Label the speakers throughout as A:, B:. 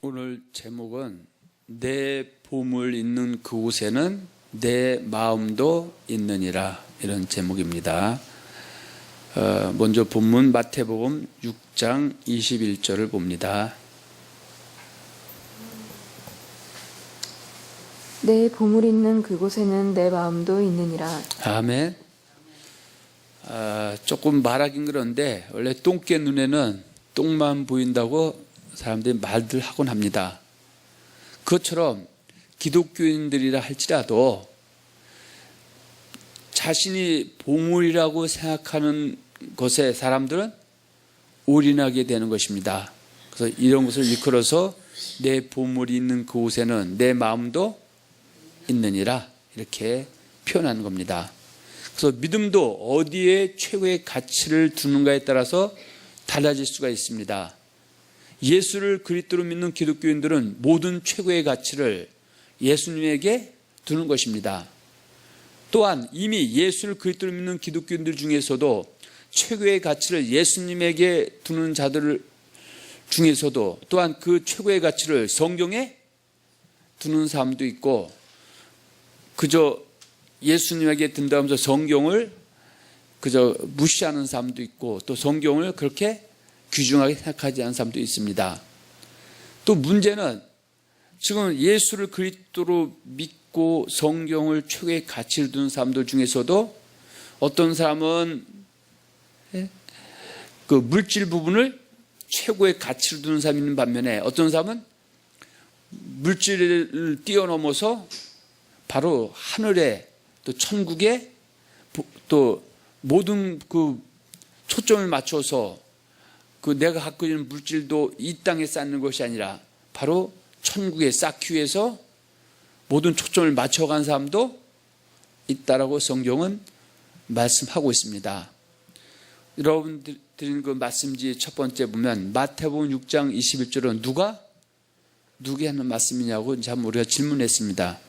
A: 오늘 제목은 내 보물 있는 그곳에는 내 마음도 있느니라, 이런 제목입니다. 먼저 본문 마태복음 6장 21절을 봅니다.
B: 내 보물 있는 그곳에는 내 마음도 있느니라.
A: 아멘. 조금 말하긴 그런데 원래 똥개 눈에는 똥만 보인다고 사람들이 말들 하곤 합니다. 그것처럼 기독교인들이라 할지라도 자신이 보물이라고 생각하는 것에 사람들은 올인하게 되는 것입니다. 그래서 이런 것을 일컬어서 내 보물이 있는 그곳에는 내 마음도 있느니라, 이렇게 표현하는 겁니다. 그래서 믿음도 어디에 최고의 가치를 두는가에 따라서 달라질 수가 있습니다. 예수를 그리스도로 믿는 기독교인들은 모든 최고의 가치를 예수님에게 두는 것입니다. 또한 이미 예수를 그리스도로 믿는 기독교인들 중에서도 최고의 가치를 예수님에게 두는 자들 중에서도 또한 그 최고의 가치를 성경에 두는 사람도 있고, 그저 예수님에게 든다 하면서 성경을 그저 무시하는 사람도 있고, 또 성경을 그렇게 귀중하게 생각하지 않는 사람도 있습니다. 또 문제는 지금 예수를 그리스도로 믿고 성경을 최고의 가치를 두는 사람들 중에서도 어떤 사람은 그 물질 부분을 최고의 가치를 두는 사람이 있는 반면에 어떤 사람은 물질을 뛰어넘어서 바로 하늘에 또 천국에 또 모든 그 초점을 맞춰서 그 내가 갖고 있는 물질도 이 땅에 쌓는 것이 아니라 바로 천국에 쌓기 위해서 모든 초점을 맞춰간 사람도 있다라고 성경은 말씀하고 있습니다. 여러분 드린 그 말씀지 첫 번째 보면 마태복음 6장 21절은 누구에 하는 말씀이냐고 이제 한번 우리가 질문했습니다.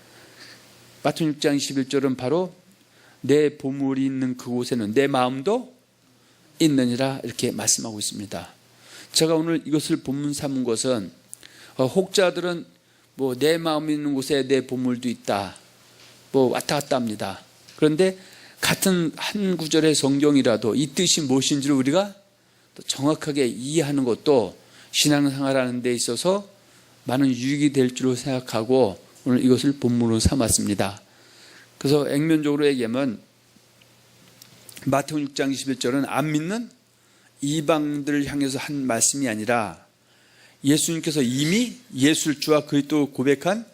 A: 마태복음 6장 21절은 바로 내 보물이 있는 그곳에는 내 마음도 있느니라, 이렇게 말씀하고 있습니다. 제가 오늘 이것을 본문 삼은 것은 혹자들은 뭐 내 마음이 있는 곳에 내 보물도 있다, 뭐 왔다 갔다 합니다. 그런데 같은 한 구절의 성경이라도 이 뜻이 무엇인지를 우리가 또 정확하게 이해하는 것도 신앙생활하는 데 있어서 많은 유익이 될 줄로 생각하고 오늘 이것을 본문으로 삼았습니다. 그래서 액면적으로 얘기하면 마태복음 6장 21절은 안 믿는 이방들을 향해서 한 말씀이 아니라 예수님께서 이미 예수를 주와 그리스도 고백한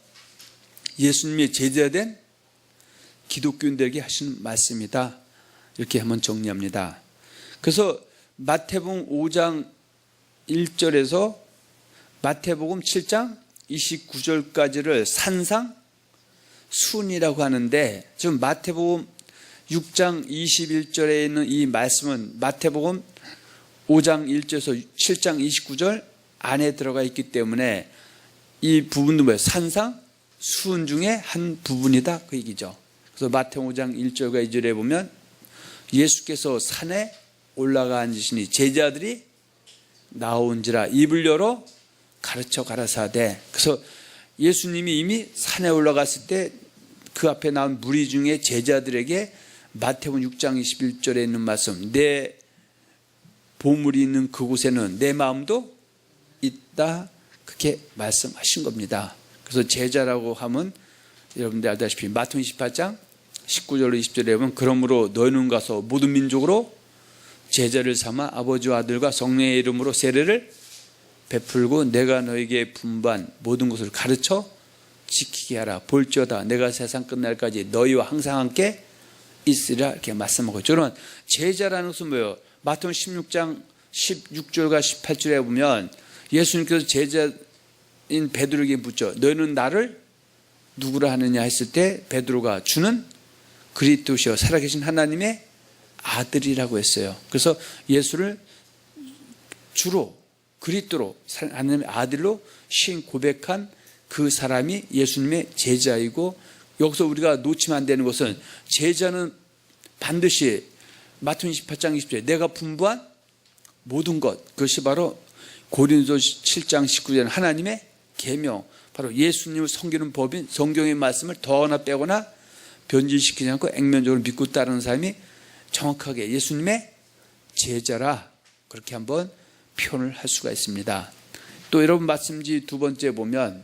A: 예수님의 제자된 기독교인들에게 하신 말씀이다, 이렇게 한번 정리합니다. 그래서 마태복음 5장 1절에서 마태복음 7장 29절까지를 산상순이라고 하는데, 지금 마태복음 6장 21절에 있는 이 말씀은 마태복음 5장 1절에서 7장 29절 안에 들어가 있기 때문에 이 부분도 뭐예요? 산상순 중에 한 부분이다, 그 얘기죠. 그래서 마태복음 5장 1절과 2절에 보면 예수께서 산에 올라가 앉으시니 제자들이 나온지라 입을 열어 가르쳐 가라사대. 그래서 예수님이 이미 산에 올라갔을 때 그 앞에 나온 무리 중에 제자들에게 마태복음 6장 21절에 있는 말씀, 내 보물이 있는 그곳에는 내 마음도 있다, 그렇게 말씀하신 겁니다. 그래서 제자라고 하면 여러분들 알다시피 마태복음 28장 19절로 20절에 보면 그러므로 너희는 가서 모든 민족으로 제자를 삼아 아버지와 아들과 성령의 이름으로 세례를 베풀고 내가 너에게 분부한 모든 것을 가르쳐 지키게 하라. 볼지어다 내가 세상 끝날까지 너희와 항상 함께 있으리라, 이렇게 말씀하고, 저는 제자라는 것은 뭐예요? 마태복음 16장 16절과 18절에 보면 예수님께서 제자인 베드로에게 묻죠. 너희는 나를 누구라 하느냐 했을 때 베드로가 주는 그리스도시요 살아계신 하나님의 아들이라고 했어요. 그래서 예수를 주로 그리스도로 하나님의 아들로 신 고백한 그 사람이 예수님의 제자이고, 여기서 우리가 놓치면 안 되는 것은 제자는 반드시 마태복음 28장 20절에 내가 분부한 모든 것, 그것이 바로 고린도서 7장 19절은 하나님의 계명, 바로 예수님을 섬기는 법인 성경의 말씀을 더하나 빼거나 변질시키지 않고 액면적으로 믿고 따르는 사람이 정확하게 예수님의 제자라, 그렇게 한번 표현을 할 수가 있습니다. 또 여러분 말씀지 두 번째 보면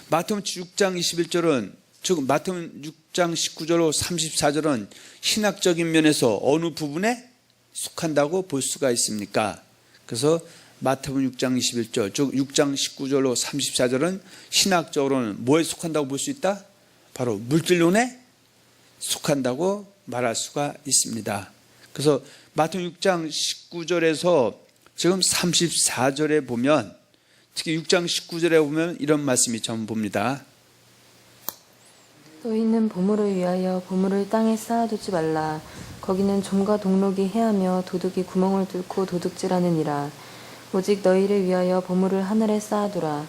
A: 마태복음 6장 21절은, 즉 마태복음 6장 19절로 34절은 신학적인 면에서 어느 부분에 속한다고 볼 수가 있습니까? 그래서 마태복음 6장 21절, 즉 6장 19절로 34절은 신학적으로는 뭐에 속한다고 볼 수 있다? 바로 물질론에 속한다고 말할 수가 있습니다. 그래서 마태복음 6장 19절에서 지금 34절에 보면, 특히 6장 19절에 보면 이런 말씀이 전 봅니다.
B: 너희는 보물을 위하여 보물을 땅에 쌓아두지 말라. 거기는 좀과 동록이 해하며 도둑이 구멍을 뚫고 도둑질하느니라. 오직 너희를 위하여 보물을 하늘에 쌓아두라.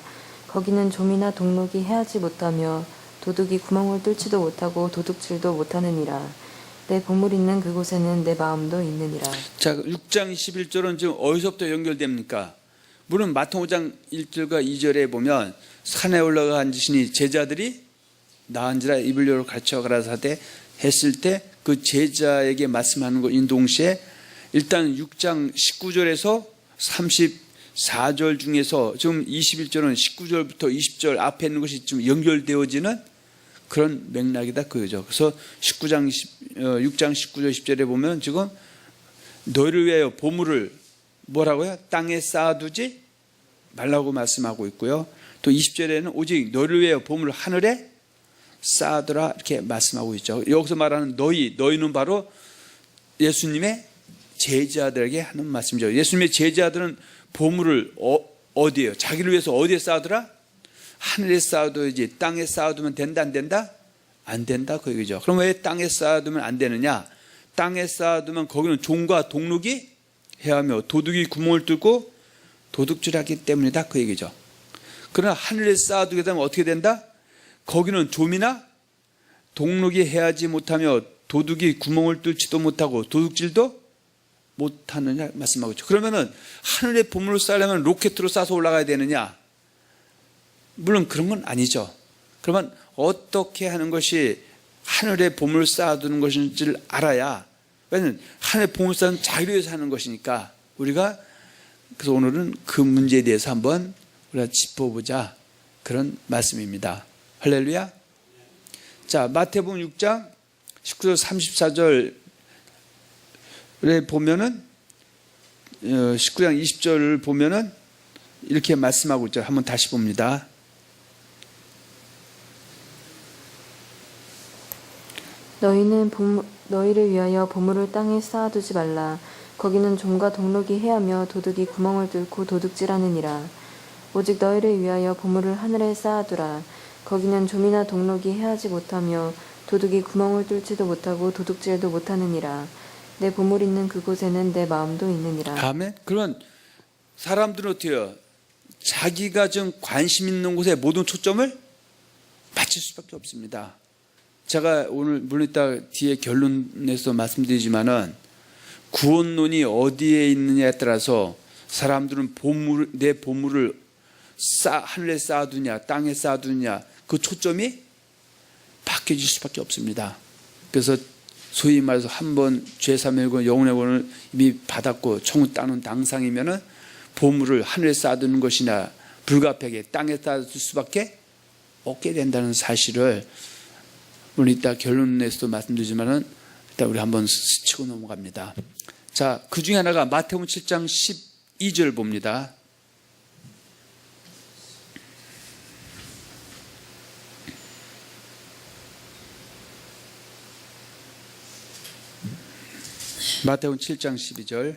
B: 거기는 좀이나 동록이 해하지 못하며 도둑이 구멍을 뚫지도 못하고 도둑질도 못하느니라. 내 보물 있는 그곳에는 내 마음도 있느니라.
A: 자, 6장 21절은 지금 어디서부터 연결됩니까? 물론 마태복음 5장 1절과 2절에 보면 산에 올라가 앉으시니 제자들이 나앉으라 이블리로 가르쳐 가라사대 했을 때 그 제자에게 말씀하는 것인 동시에 일단 6장 19절에서 34절 중에서 지금 21절은 19절부터 20절 앞에 있는 것이 좀 연결되어지는 그런 맥락이다 그거죠. 그래서 6장 19절 10절에 보면 지금 너희를 위하여 보물을 뭐라고요? 땅에 쌓아두지 말라고 말씀하고 있고요. 또 20절에는 오직 너희를 위하여 보물을 하늘에 쌓아두라 이렇게 말씀하고 있죠. 여기서 말하는 너희는 바로 예수님의 제자들에게 하는 말씀이죠. 예수님의 제자들은 보물을 어디에요? 자기를 위해서 어디에 쌓아두라? 하늘에 쌓아둬야지. 땅에 쌓아두면 된다 안 된다? 안 된다 그 얘기죠. 그럼 왜 땅에 쌓아두면 안 되느냐? 땅에 쌓아두면 거기는 종과 동록이 해하며 도둑이 구멍을 뚫고 도둑질하기 때문이다 그 얘기죠. 그러나 하늘에 쌓아두게 되면 어떻게 된다? 거기는 좀이나 동록이 해하지 못하며 도둑이 구멍을 뚫지도 못하고 도둑질도 못하느냐 말씀하고 있죠. 그러면은 하늘에 보물을 쌓으려면 로켓으로 쏴서 올라가야 되느냐? 물론 그런 건 아니죠. 그러면 어떻게 하는 것이 하늘에 보물을 쌓아두는 것인지를 알아야, 왜냐하면 하늘에 보물을 쌓는 자기를 위해서 하는 것이니까 우리가 그래서 오늘은 그 문제에 대해서 한번 우리가 짚어보자 그런 말씀입니다. 할렐루야. 자, 마태복음 6장 19절 34절에 보면은 19장 20절을 보면은 이렇게 말씀하고 있죠. 한번 다시 봅니다.
B: 너희를 위하여 보물을 땅에 쌓아두지 말라. 거기는 좀과 동록이 해하며 도둑이 구멍을 뚫고 도둑질하느니라. 오직 너희를 위하여 보물을 하늘에 쌓아두라. 거기는 좀이나 동록이 해하지 못하며 도둑이 구멍을 뚫지도 못하고 도둑질도 못하느니라. 내 보물 있는 그곳에는 내 마음도 있느니라.
A: 아멘. 그런 사람들은 어떻게 해요? 자기가 좀 관심 있는 곳에 모든 초점을 맞출 수밖에 없습니다. 제가 오늘 물론 이따 뒤에 결론에서 말씀드리지만은 구원론이 어디에 있느냐에 따라서 사람들은 내 보물을 하늘에 쌓아두냐 땅에 쌓아두냐 그 초점이 바뀌어질 수밖에 없습니다. 그래서 소위 말해서 한번 죄사멸과 영혼의 구원을 이미 받았고 청을 따는 당상이면은 보물을 하늘에 쌓아두는 것이나 불가피하게 땅에 쌓아둘 수밖에 없게 된다는 사실을 물론 이따 결론에서도 말씀드리지만은 일단 우리 한번 스치고 넘어갑니다. 자, 그 중에 하나가 마태복음 7장 12절 봅니다. 마태복음 7장 12절.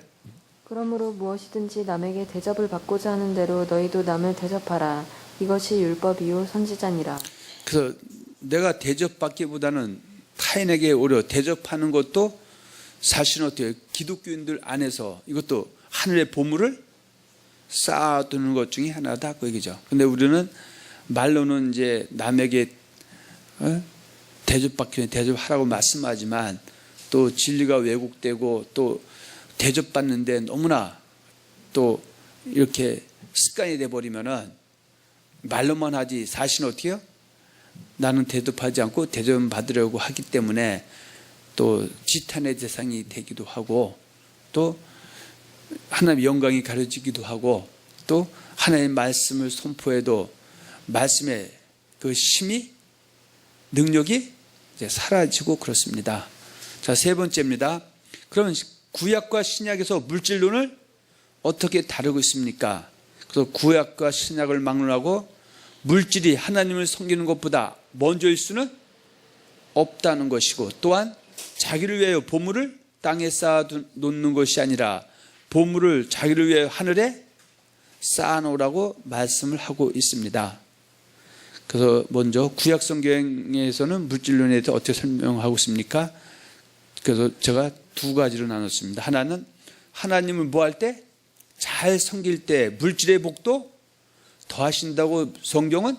B: 그러므로 무엇이든지 남에게 대접을 받고자 하는 대로 너희도 남을 대접하라. 이것이 율법이요 선지자니라.
A: 그래서 내가 대접받기보다는 타인에게 오히려 대접하는 것도 사실은 어때요? 기독교인들 안에서 이것도 하늘의 보물을 쌓아두는 것 중에 하나다 그 얘기죠. 근데 우리는 말로는 이제 남에게 대접받기 전에 대접하라고 말씀하지만 또 진리가 왜곡되고 또 대접받는데 너무나 또 이렇게 습관이 돼버리면은 말로만 하지 사실은 어떻게 해요? 나는 대접하지 않고 대접 받으려고 하기 때문에 또 지탄의 대상이 되기도 하고 또 하나님의 영광이 가려지기도 하고 또 하나님의 말씀을 선포해도 말씀의 그 힘이 능력이 이제 사라지고 그렇습니다. 자, 세 번째입니다. 그러면 구약과 신약에서 물질론을 어떻게 다루고 있습니까? 그래서 구약과 신약을 막론하고 물질이 하나님을 섬기는 것보다 먼저일 수는 없다는 것이고 또한 자기를 위하여 보물을 땅에 쌓아놓는 것이 아니라 보물을 자기를 위하여 하늘에 쌓아놓으라고 말씀을 하고 있습니다. 그래서 먼저 구약 성경에서는 물질론에 대해서 어떻게 설명하고 있습니까? 그래서 제가 두 가지로 나눴습니다. 하나는 하나님을 뭐 할 때? 잘 섬길 때 물질의 복도 더하신다고 성경은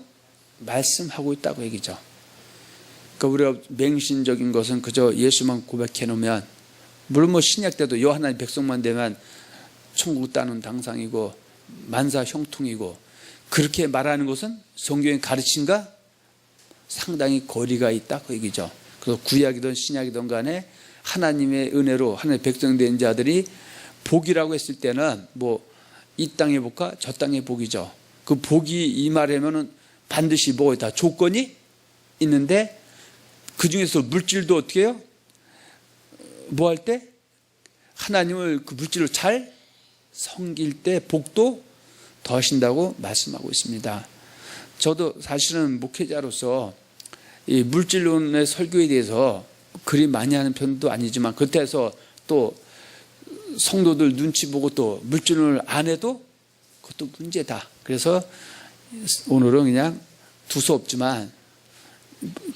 A: 말씀하고 있다고 얘기죠. 그러니까 우리가 맹신적인 것은 그저 예수만 고백해 놓으면 물론 뭐 신약 때도 하나님 백성만 되면 천국 따는 당상이고 만사 형통이고 그렇게 말하는 것은 성경의 가르침과 상당히 거리가 있다 그 얘기죠. 그래서 구약이든 신약이든 간에 하나님의 은혜로 하나님의 백성 된 자들이 복이라고 했을 때는 뭐 이 땅의 복과 저 땅의 복이죠. 그 복이 임하려면은 반드시 뭐 다 조건이 있는데 그 중에서 물질도 어떻게 해요? 뭐 할 때? 하나님을 그 물질로 잘 섬길 때 복도 더하신다고 말씀하고 있습니다. 저도 사실은 목회자로서 이 물질론의 설교에 대해서 그리 많이 하는 편도 아니지만 그렇다 해서 또 성도들 눈치 보고 또 물질론을 안 해도 그것도 문제다. 그래서 오늘은 그냥 두서없지만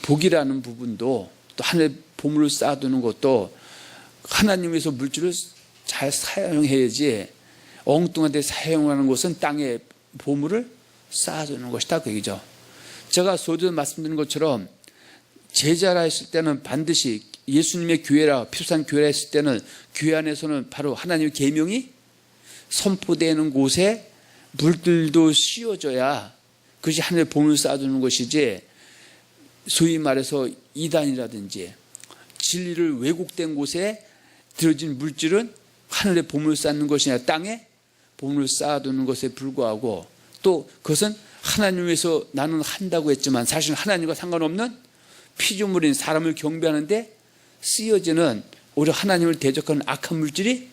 A: 복이라는 부분도 또 하늘의 보물을 쌓아두는 것도 하나님 위해서 물질을 잘 사용해야지 엉뚱한 데 사용하는 것은 땅에 보물을 쌓아두는 것이다 그 얘기죠. 제가 소주에 말씀드린 것처럼 제자라 했을 때는 반드시 예수님의 교회라 피부산 교회라 했을 때는 교회 안에서는 바로 하나님의 계명이 선포되는 곳에 물들도 씌워져야 그것이 하늘의 보물을 쌓아두는 것이지 소위 말해서 이단이라든지 진리를 왜곡된 곳에 들어진 물질은 하늘의 보물을 쌓는 것이 아니라 땅에 보물을 쌓아두는 것에 불과하고 또 그것은 하나님 위해서 나는 한다고 했지만 사실 하나님과 상관없는 피조물인 사람을 경배하는데 쓰여지는 오히려 하나님을 대적하는 악한 물질이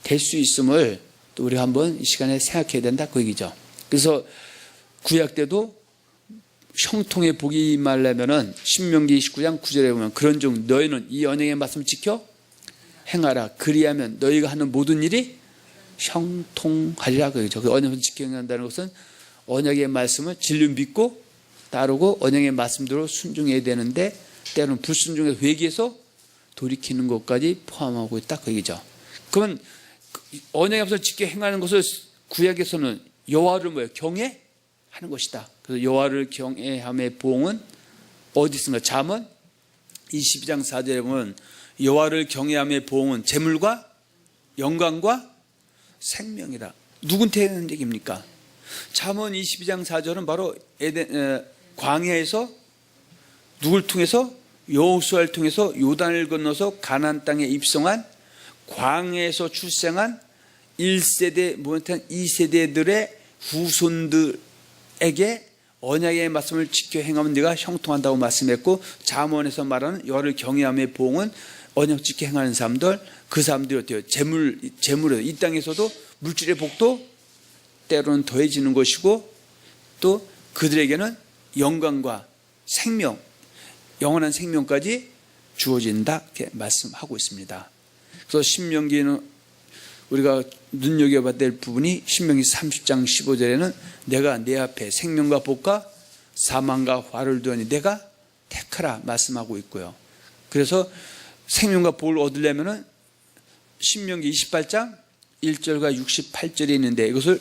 A: 될 수 있음을 또 우리가 한번 이 시간에 생각해야 된다 그 얘기죠. 그래서 구약 때도 형통의 복이 임하려면은 신명기 29장 9절에 보면 그런 중 너희는 이 언약의 말씀을 지켜 행하라. 그리하면 너희가 하는 모든 일이 형통하리라 그 얘기죠. 그 언약을 지켜 행한다는 것은 언약의 말씀을 진리 믿고 따르고 언약의 말씀대로 순종해야 되는데 때로는 불순종해서 회개해서 돌이키는 것까지 포함하고 있다 그 얘기죠. 그러면 언약의 말씀을 지켜 행하는 것을 구약에서는 여호와를 뭐예요? 경외하는 것이다. 그래서 여호와를 경외함의 보응은 어디 있습니까? 잠언 22장 4절에 보면 여호와를 경외함의 보응은 재물과 영광과 생명이라. 누구한테 하는 얘기입니까? 잠언 22장 4절은 바로 광야에서 누굴 통해서 여호수아를 통해서 요단을 건너서 가나안 땅에 입성한 광야에서 출생한 1세대 못한 2세대들의 후손들에게 언약의 말씀을 지켜 행하면 네가 형통한다고 말씀했고 잠언에서 말하는 여호와를 경외함의 보응은 언약 지켜 행하는 사람들 그 사람들이 어때요? 재물을 이 땅에서도 물질의 복도 때로는 더해지는 것이고 또 그들에게는 영광과 생명 영원한 생명까지 주어진다 이렇게 말씀하고 있습니다. 그래서 신명기는 우리가 눈여겨봐야 될 부분이 신명기 30장 15절에는 내가 내 앞에 생명과 복과 사망과 화를 두었니 내가 택하라 말씀하고 있고요. 그래서 생명과 복을 얻으려면은 신명기 28장 1절과 68절이 있는데 이것을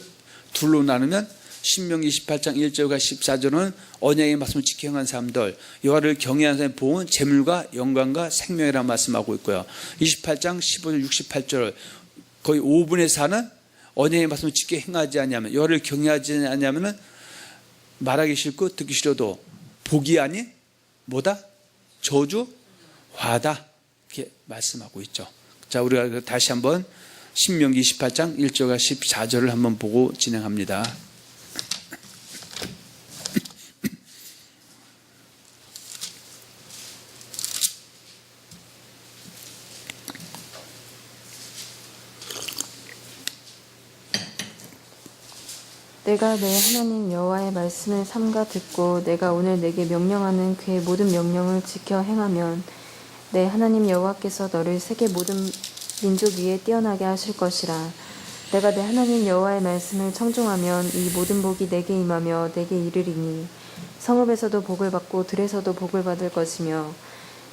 A: 둘로 나누면 신명기 28장 1절과 14절은 언약의 말씀을 지켜 행한 사람들 여호와를 경외하는 사람의 보응은 재물과 영광과 생명이라는 말씀하고 있고요. 28장 15절 68절 거의 5분의 4는 언약의 말씀을 지켜 행하지 않냐면 여호와를 경외하지 않냐면은 말하기 싫고 듣기 싫어도 복이 아닌 뭐다? 저주, 화다. 이렇게 말씀하고 있죠. 자, 우리가 다시 한번 신명기 28장 1절과 14절을 한번 보고 진행합니다.
B: 내가 내 하나님 여호와의 말씀을 삼가 듣고 내가 오늘 내게 명령하는 그의 모든 명령을 지켜 행하면 내 하나님 여호와께서 너를 세계 모든 민족 위에 뛰어나게 하실 것이라. 내가 내 하나님 여호와의 말씀을 청종하면 이 모든 복이 내게 임하며 내게 이르리니 성읍에서도 복을 받고 들에서도 복을 받을 것이며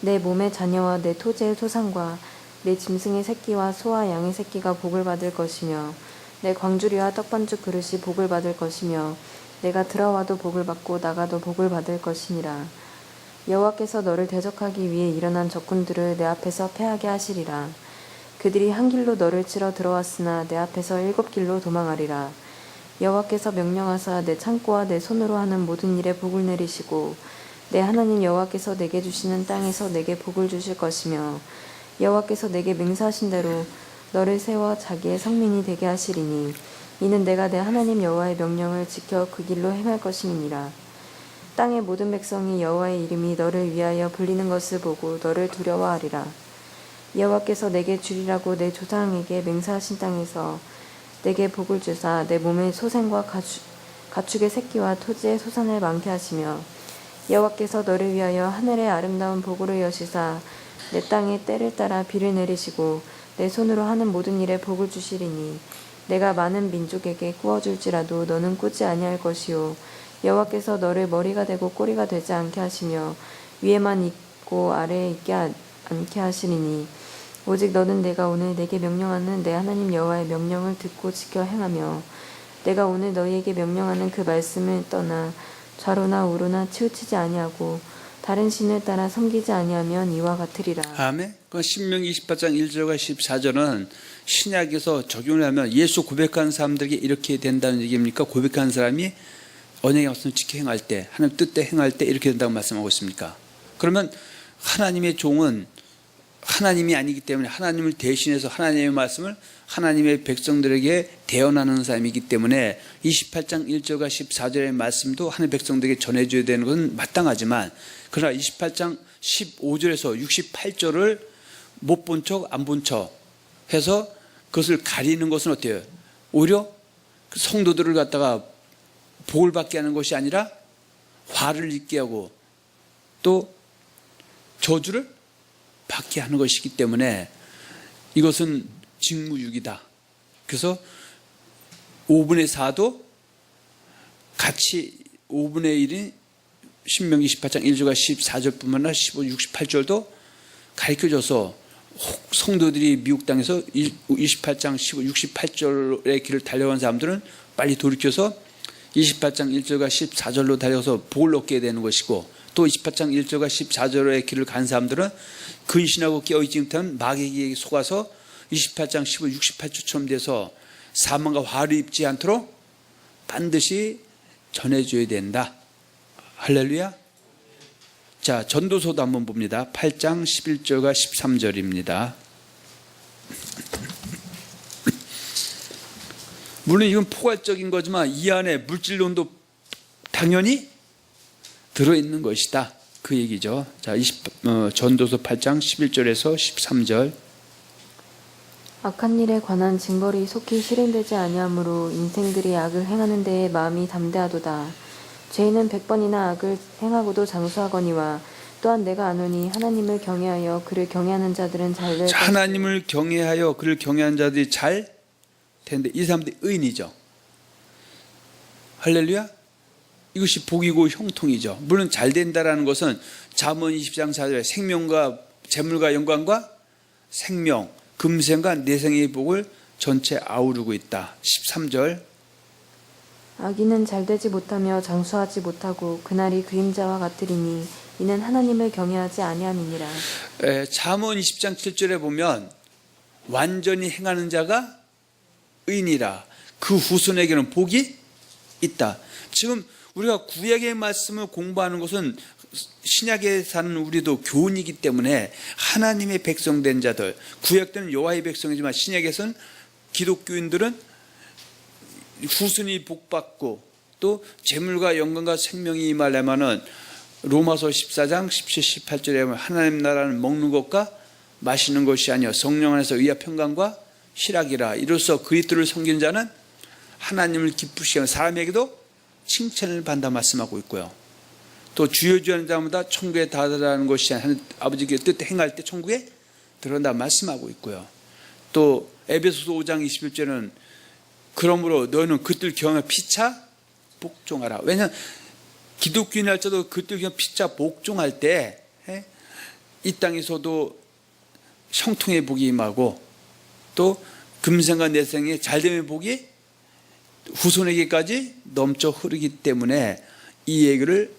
B: 내 몸의 자녀와 내 토지의 소산과 내 짐승의 새끼와 소와 양의 새끼가 복을 받을 것이며 내 광주리와 떡반죽 그릇이 복을 받을 것이며 내가 들어와도 복을 받고 나가도 복을 받을 것이니라. 여호와께서 너를 대적하기 위해 일어난 적군들을 내 앞에서 패하게 하시리라. 그들이 한 길로 너를 치러 들어왔으나 내 앞에서 7길로 도망하리라. 여호와께서 명령하사 내 창고와 내 손으로 하는 모든 일에 복을 내리시고 내 하나님 여호와께서 내게 주시는 땅에서 내게 복을 주실 것이며 여호와께서 내게 맹세하신 대로 너를 세워 자기의 성민이 되게 하시리니 이는 내가 내 하나님 여호와의 명령을 지켜 그 길로 행할 것임이니라. 땅의 모든 백성이 여호와의 이름이 너를 위하여 불리는 것을 보고 너를 두려워하리라. 여호와께서 내게 주리라고 내 조상에게 맹세하신 땅에서 내게 복을 주사 내 몸의 소생과 가축의 새끼와 토지의 소산을 많게 하시며 여호와께서 너를 위하여 하늘의 아름다운 복으로 여시사 내 땅에 때를 따라 비를 내리시고 내 손으로 하는 모든 일에 복을 주시리니 내가 많은 민족에게 꾸어줄지라도 너는 꾸지 아니할 것이요 여호와께서 너를 머리가 되고 꼬리가 되지 않게 하시며 위에만 있고 아래에 있게 않게 하시리니 오직 너는 내가 오늘 내게 명령하는 내 하나님 여호와의 명령을 듣고 지켜 행하며 내가 오늘 너희에게 명령하는 그 말씀을 떠나 좌로나 우로나 치우치지 아니하고 다른 신을 따라 섬기지 아니하면 이와 같으리라.
A: 아멘. 그 신명기 28장 1절과 14절은 신약에서 적용을 하면 예수 고백하는 사람들에게 이렇게 된다는 얘기입니까? 고백하는 사람이 언약의 말씀을 지켜 행할 때, 하나님 뜻대 행할 때 이렇게 된다고 말씀하고 있습니까? 그러면 하나님의 종은 하나님이 아니기 때문에 하나님을 대신해서 하나님의 말씀을 하나님의 백성들에게 대언하는 사람이기 때문에 28장 1절과 14절의 말씀도 하나님의 백성들에게 전해줘야 되는 것은 마땅하지만 그러나 28장 15절에서 68절을 못 본 척 안 본 척 해서 그것을 가리는 것은 어때요? 오히려 그 성도들을 갖다가 복을 받게 하는 것이 아니라 화를 입게 하고 또 저주를 받게 하는 것이기 때문에 이것은 직무유기다. 그래서 5분의 4도 같이 5분의 1이 신명기 18장 1절과 14절뿐만 아니라 15, 68절도 가르쳐줘서 성도들이 미국 땅에서 28장 15, 68절의 길을 달려간 사람들은 빨리 돌이켜서 28장 1절과 14절로 달려서 복을 얻게 되는 것이고 또 28장 1절과 14절의 길을 간 사람들은 근신하고 깨어있지 못한 마귀에게 속아서 28장 15, 68절처럼 돼서 사망과 화를 입지 않도록 반드시 전해줘야 된다. 할렐루야. 자, 전도서도 한번 봅니다. 8장 11절과 13절입니다. 물론 이건 포괄적인 거지만 이 안에 물질론도 당연히 들어있는 것이다. 그 얘기죠. 자, 전도서 8장 11절에서 13절.
B: 악한 일에 관한 징벌이 속히 실행되지 아니하므로 인생들이 악을 행하는 데에 마음이 담대하도다. 죄인은 100번이나 악을 행하고도 장수하거니와 또한 내가 아노니 하나님을 경외하여 그를 경외하는 자들은 잘 될 것이요.
A: 하나님을 경외하여 그를 경외하는 자들이 잘 되는데 이 사람들이 의인이죠. 할렐루야. 이것이 복이고 형통이죠. 물론 잘 된다라는 것은 잠언 20장 4절에 생명과 재물과 영광과 생명, 금생과 내생의 복을 전체 아우르고 있다. 13절.
B: 악인은 잘되지 못하며 장수하지 못하고 그날이 그림자와 같으리니 이는 하나님을 경외하지 아니함이니라.
A: 잠언 20장 7절에 보면 완전히 행하는 자가 의인이라 그 후손에게는 복이 있다. 지금 우리가 구약의 말씀을 공부하는 것은 신약에 사는 우리도 교훈이기 때문에 하나님의 백성된 자들, 구약 때는 여호와의 백성이지만 신약에서는 기독교인들은 후순위 복받고 또 재물과 영광과 생명이 임하려면은 로마서 14장 17, 18절에 보면 하나님 나라는 먹는 것과 마시는 것이 아니요 성령 안에서 의와 평강과 희락이라. 이로써 그리스도를 섬기는 자는 하나님을 기쁘시게 하는 사람에게도 칭찬을 받는다 말씀하고 있고요. 또 주여 주여 하는 자마다 천국에 다다라는 것이 아버지께 뜻 행할 때 천국에 들어간다 말씀하고 있고요. 또 에베소서 5장 21절은 그러므로 너희는 그들 경에 피차 복종하라. 왜냐하면 기독교인 할지라도 그들 경에 피차 복종할 때 이 땅에서도 형통의 복이 임하고 또 금생과 내생의 잘됨의 복이 후손에게까지 넘쳐 흐르기 때문에 이 얘기를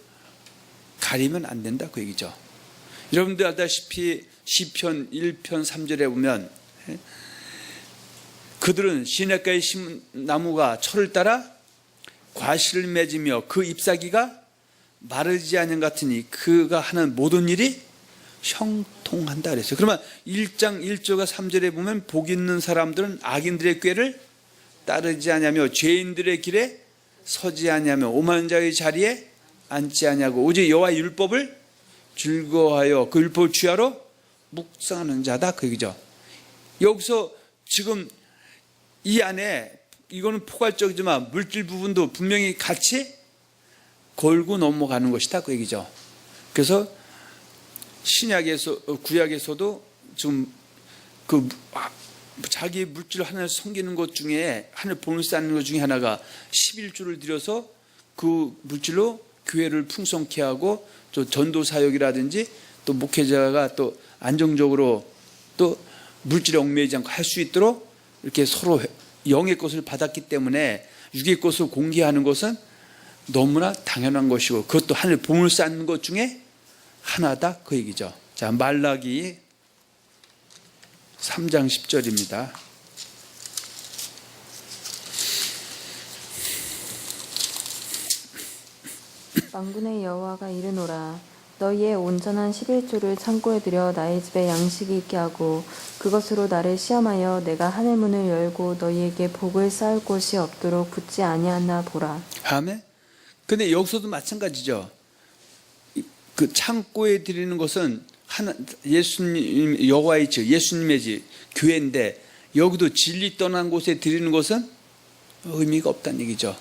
A: 가리면 안 된다 그 얘기죠. 여러분들 알다시피 시편 1편 3절에 보면 그들은 시냇가에 심은 나무가 철을 따라 과실을 맺으며 그 잎사귀가 마르지 않는 같으니 그가 하는 모든 일이 형통한다 그랬어요. 그러면 1장 1절과 3절에 보면 복 있는 사람들은 악인들의 꾀를 따르지 아니하며 죄인들의 길에 서지 아니하며 오만한 자의 자리에 앉지 아니하고 오직 여호와의 율법을 즐거워하여 그 율법을 주야로 묵상하는 자다 그 얘기죠. 여기서 지금 이 안에 이거는 포괄적이지만 물질 부분도 분명히 같이 걸고 넘어가는 것이다 그 얘기죠. 그래서 신약에서 구약에서도 지금 그 자기 물질 하나를 섬기는 것 중에 하늘 본을 쌓는 것 중에 하나가 11주를 들여서 그 물질로 교회를 풍성케 하고 또 전도 사역이라든지 또 목회자가 또 안정적으로 또 물질에 얽매이지 않고 할 수 있도록 이렇게 서로 영의 것을 받았기 때문에 육의 것을 공개하는 것은 너무나 당연한 것이고 그것도 하늘 본을 쌓는 것 중에 하나다 그 얘기죠. 자, 말라기 3장 10절입니다.
B: 만군의 여호와가 이르노라 너희의 온전한 11조를 창고에 들여 나의 집에 양식이 있게 하고 그것으로 나를 시험하여 내가 하늘 문을 열고 너희에게 복을 쌓을 곳이 없도록 붙지 아니하나 보라.
A: 아멘. 근데 여기서도 마찬가지죠. 그 창고에 드리는 것은 하나 예수님 여호와의 집, 예수님의 집, 교회인데 여기도 진리 떠난 곳에 드리는 것은 의미가 없다는 얘기죠.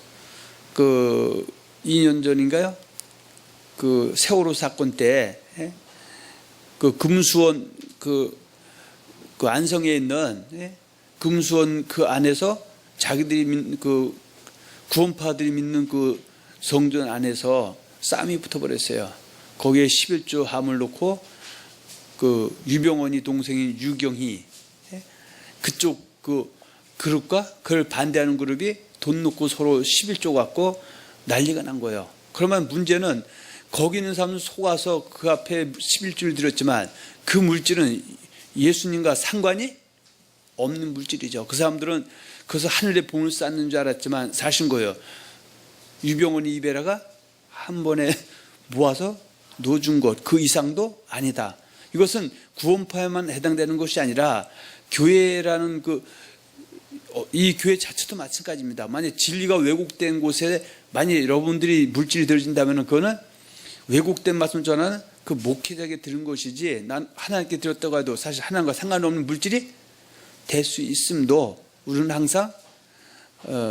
A: 그 2년 전인가요? 그 세월호 사건 때 그 금수원 그 안성에 있는 금수원 그 안에서 자기들이 믿는 그 구원파들이 믿는 그 성전 안에서 싸움이 붙어버렸어요. 거기에 11조 함을 놓고 그 유병원이 동생인 유경희 그쪽 그 그룹과 그걸 반대하는 그룹이 돈 놓고 서로 11조 갖고 난리가 난 거예요. 그러면 문제는 거기 있는 사람은 속아서 그 앞에 11조를 드렸지만 그 물질은 예수님과 상관이 없는 물질이죠. 그 사람들은 그래서 하늘에 본을 쌓는 줄 알았지만 사신 거예요. 유병원이 이베라가 한 번에 모아서 넣어준 것 그 이상도 아니다. 이것은 구원파에만 해당되는 것이 아니라 교회라는 이 교회 자체도 마찬가지입니다. 만약 진리가 왜곡된 곳에 만약 여러분들이 물질이 들어진다면 그거는 왜곡된 말씀 전하는 그 목회자에게 들은 것이지 난 하나님께 드렸다고 해도 사실 하나님과 상관없는 물질이 될 수 있음도 우리는 항상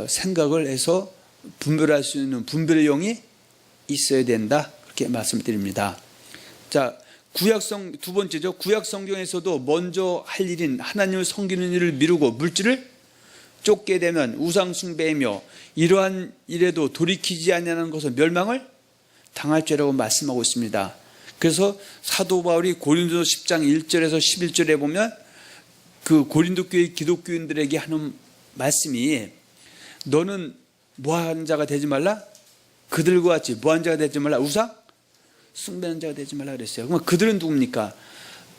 A: 생각을 해서 분별할 수 있는 분별의 영이 있어야 된다 그렇게 말씀드립니다. 자, 구약성 두 번째죠. 구약 성경에서도 먼저 할 일인 하나님을 섬기는 일을 미루고 물질을 쫓게 되면 우상 숭배이며 이러한 일에도 돌이키지 아니하는 것은 멸망을 당할 죄라고 말씀하고 있습니다. 그래서 사도 바울이 고린도서 10장 1절에서 11절에 보면 그 고린도 교회 기독교인들에게 하는 말씀이 너는 뭐하는 자가 되지 말라? 그들과 같이 뭐하는 자가 되지 말라? 우상 숭배하는 자가 되지 말라 그랬어요. 그럼 그들은 누굽니까?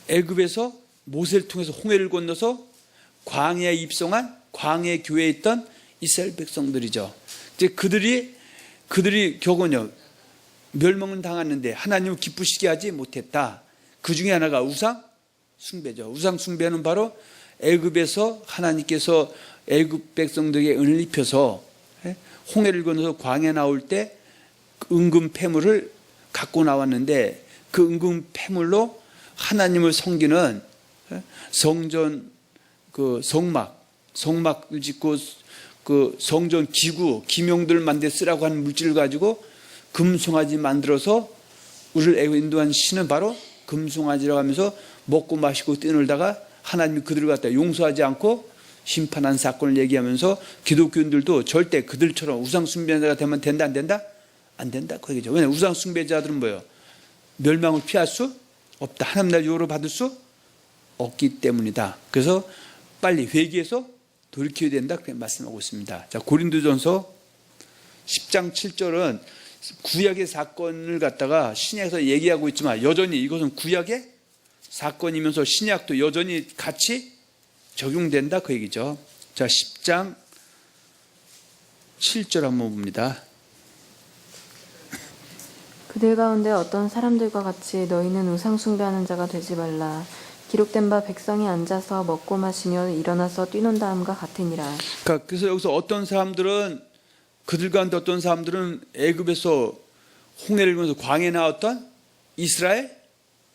A: 애굽에서 모세를 통해서 홍해를 건너서 광야에 입성한 광야 교회에 있던 이스라엘 백성들이죠. 이제 그들이 그들이 결국은요 멸망은 당했는데 하나님을 기쁘시게 하지 못했다. 그 중에 하나가 우상 숭배죠. 우상 숭배는 바로 애굽에서 하나님께서 애굽 백성들에게 은혜를 입혀서 홍해를 건너서 광야에 나올 때 은금 패물을 갖고 나왔는데 그 은금 패물로 하나님을 섬기는 성전 그 성막을 짓고 그 성전 기구 기명들 만들 쓰라고 하는 물질을 가지고 금송아지 만들어서 우리를 인도한 신은 바로 금송아지라고 하면서 먹고 마시고 뛰놀다가 하나님이 그들을 갖다 용서하지 않고 심판한 사건을 얘기하면서 기독교인들도 절대 그들처럼 우상 숭배자가 되면 된다 안 된다? 안 된다 그 얘기죠. 왜냐하면 우상 숭배자들은 뭐예요? 멸망을 피할 수 없다. 하나님 나라 유업을 받을 수 없기 때문이다. 그래서 빨리 회개해서 돌이켜야 된다 그렇게 말씀하고 있습니다. 자, 고린도전서 10장 7절은 구약의 사건을 갖다가 신약에서 얘기하고 있지만 여전히 이것은 구약의 사건이면서 신약도 여전히 같이 적용된다 그 얘기죠. 자, 10장 7절 한번 봅니다.
B: 그들 가운데 어떤 사람들과 같이 너희는 우상 숭배하는 자가 되지 말라. 기록된 바 백성이 앉아서 먹고 마시며 일어나서 뛰논다 함과 같으니라.
A: 그러니까 그래서 여기서 어떤 사람들은 그들 가운데 어떤 사람들은 애굽에서 홍해를 건너서 광야에 나왔던 이스라엘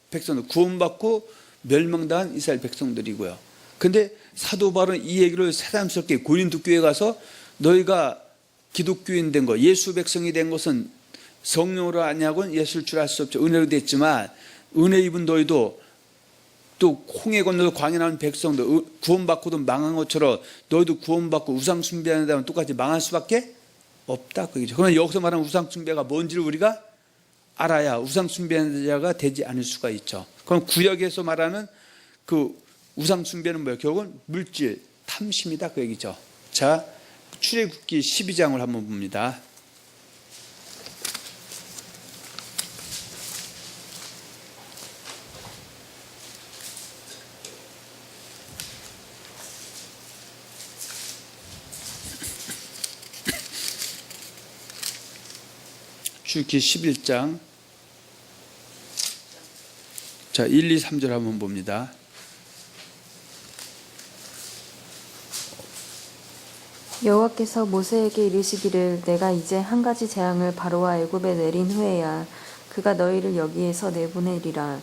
A: 백성들 구원받고 멸망당한 이스라엘 백성들이고요. 근데 사도 바울은 이 얘기를 새삼스럽게 고린도 교회에 가서 너희가 기독교인 된 거, 예수 백성이 된 것은 성령으로 아니하고는 예수를 줄 알 수 없죠. 은혜로 됐지만 은혜 입은 너희도 또 홍해 건너서 광야 나온 백성들 구원받고도 망한 것처럼 너희도 구원받고 우상 숭배하는 다면 똑같이 망할 수밖에 없다 그 얘기죠. 그러나 여기서 말하는 우상 숭배가 뭔지를 우리가 알아야 우상 숭배하는 자가 되지 않을 수가 있죠. 그럼 구약에서 말하는 그 우상 숭배는 뭐예요? 결국은 물질, 탐심이다 그 얘기죠. 자, 출애굽기 12장을 한번 봅니다. 출애굽기 11장 자 1, 2, 3절 한번 봅니다.
B: 여호와께서 모세에게 이르시기를 내가 이제 한 가지 재앙을 바로와 애굽에 내린 후에야 그가 너희를 여기에서 내보내리라.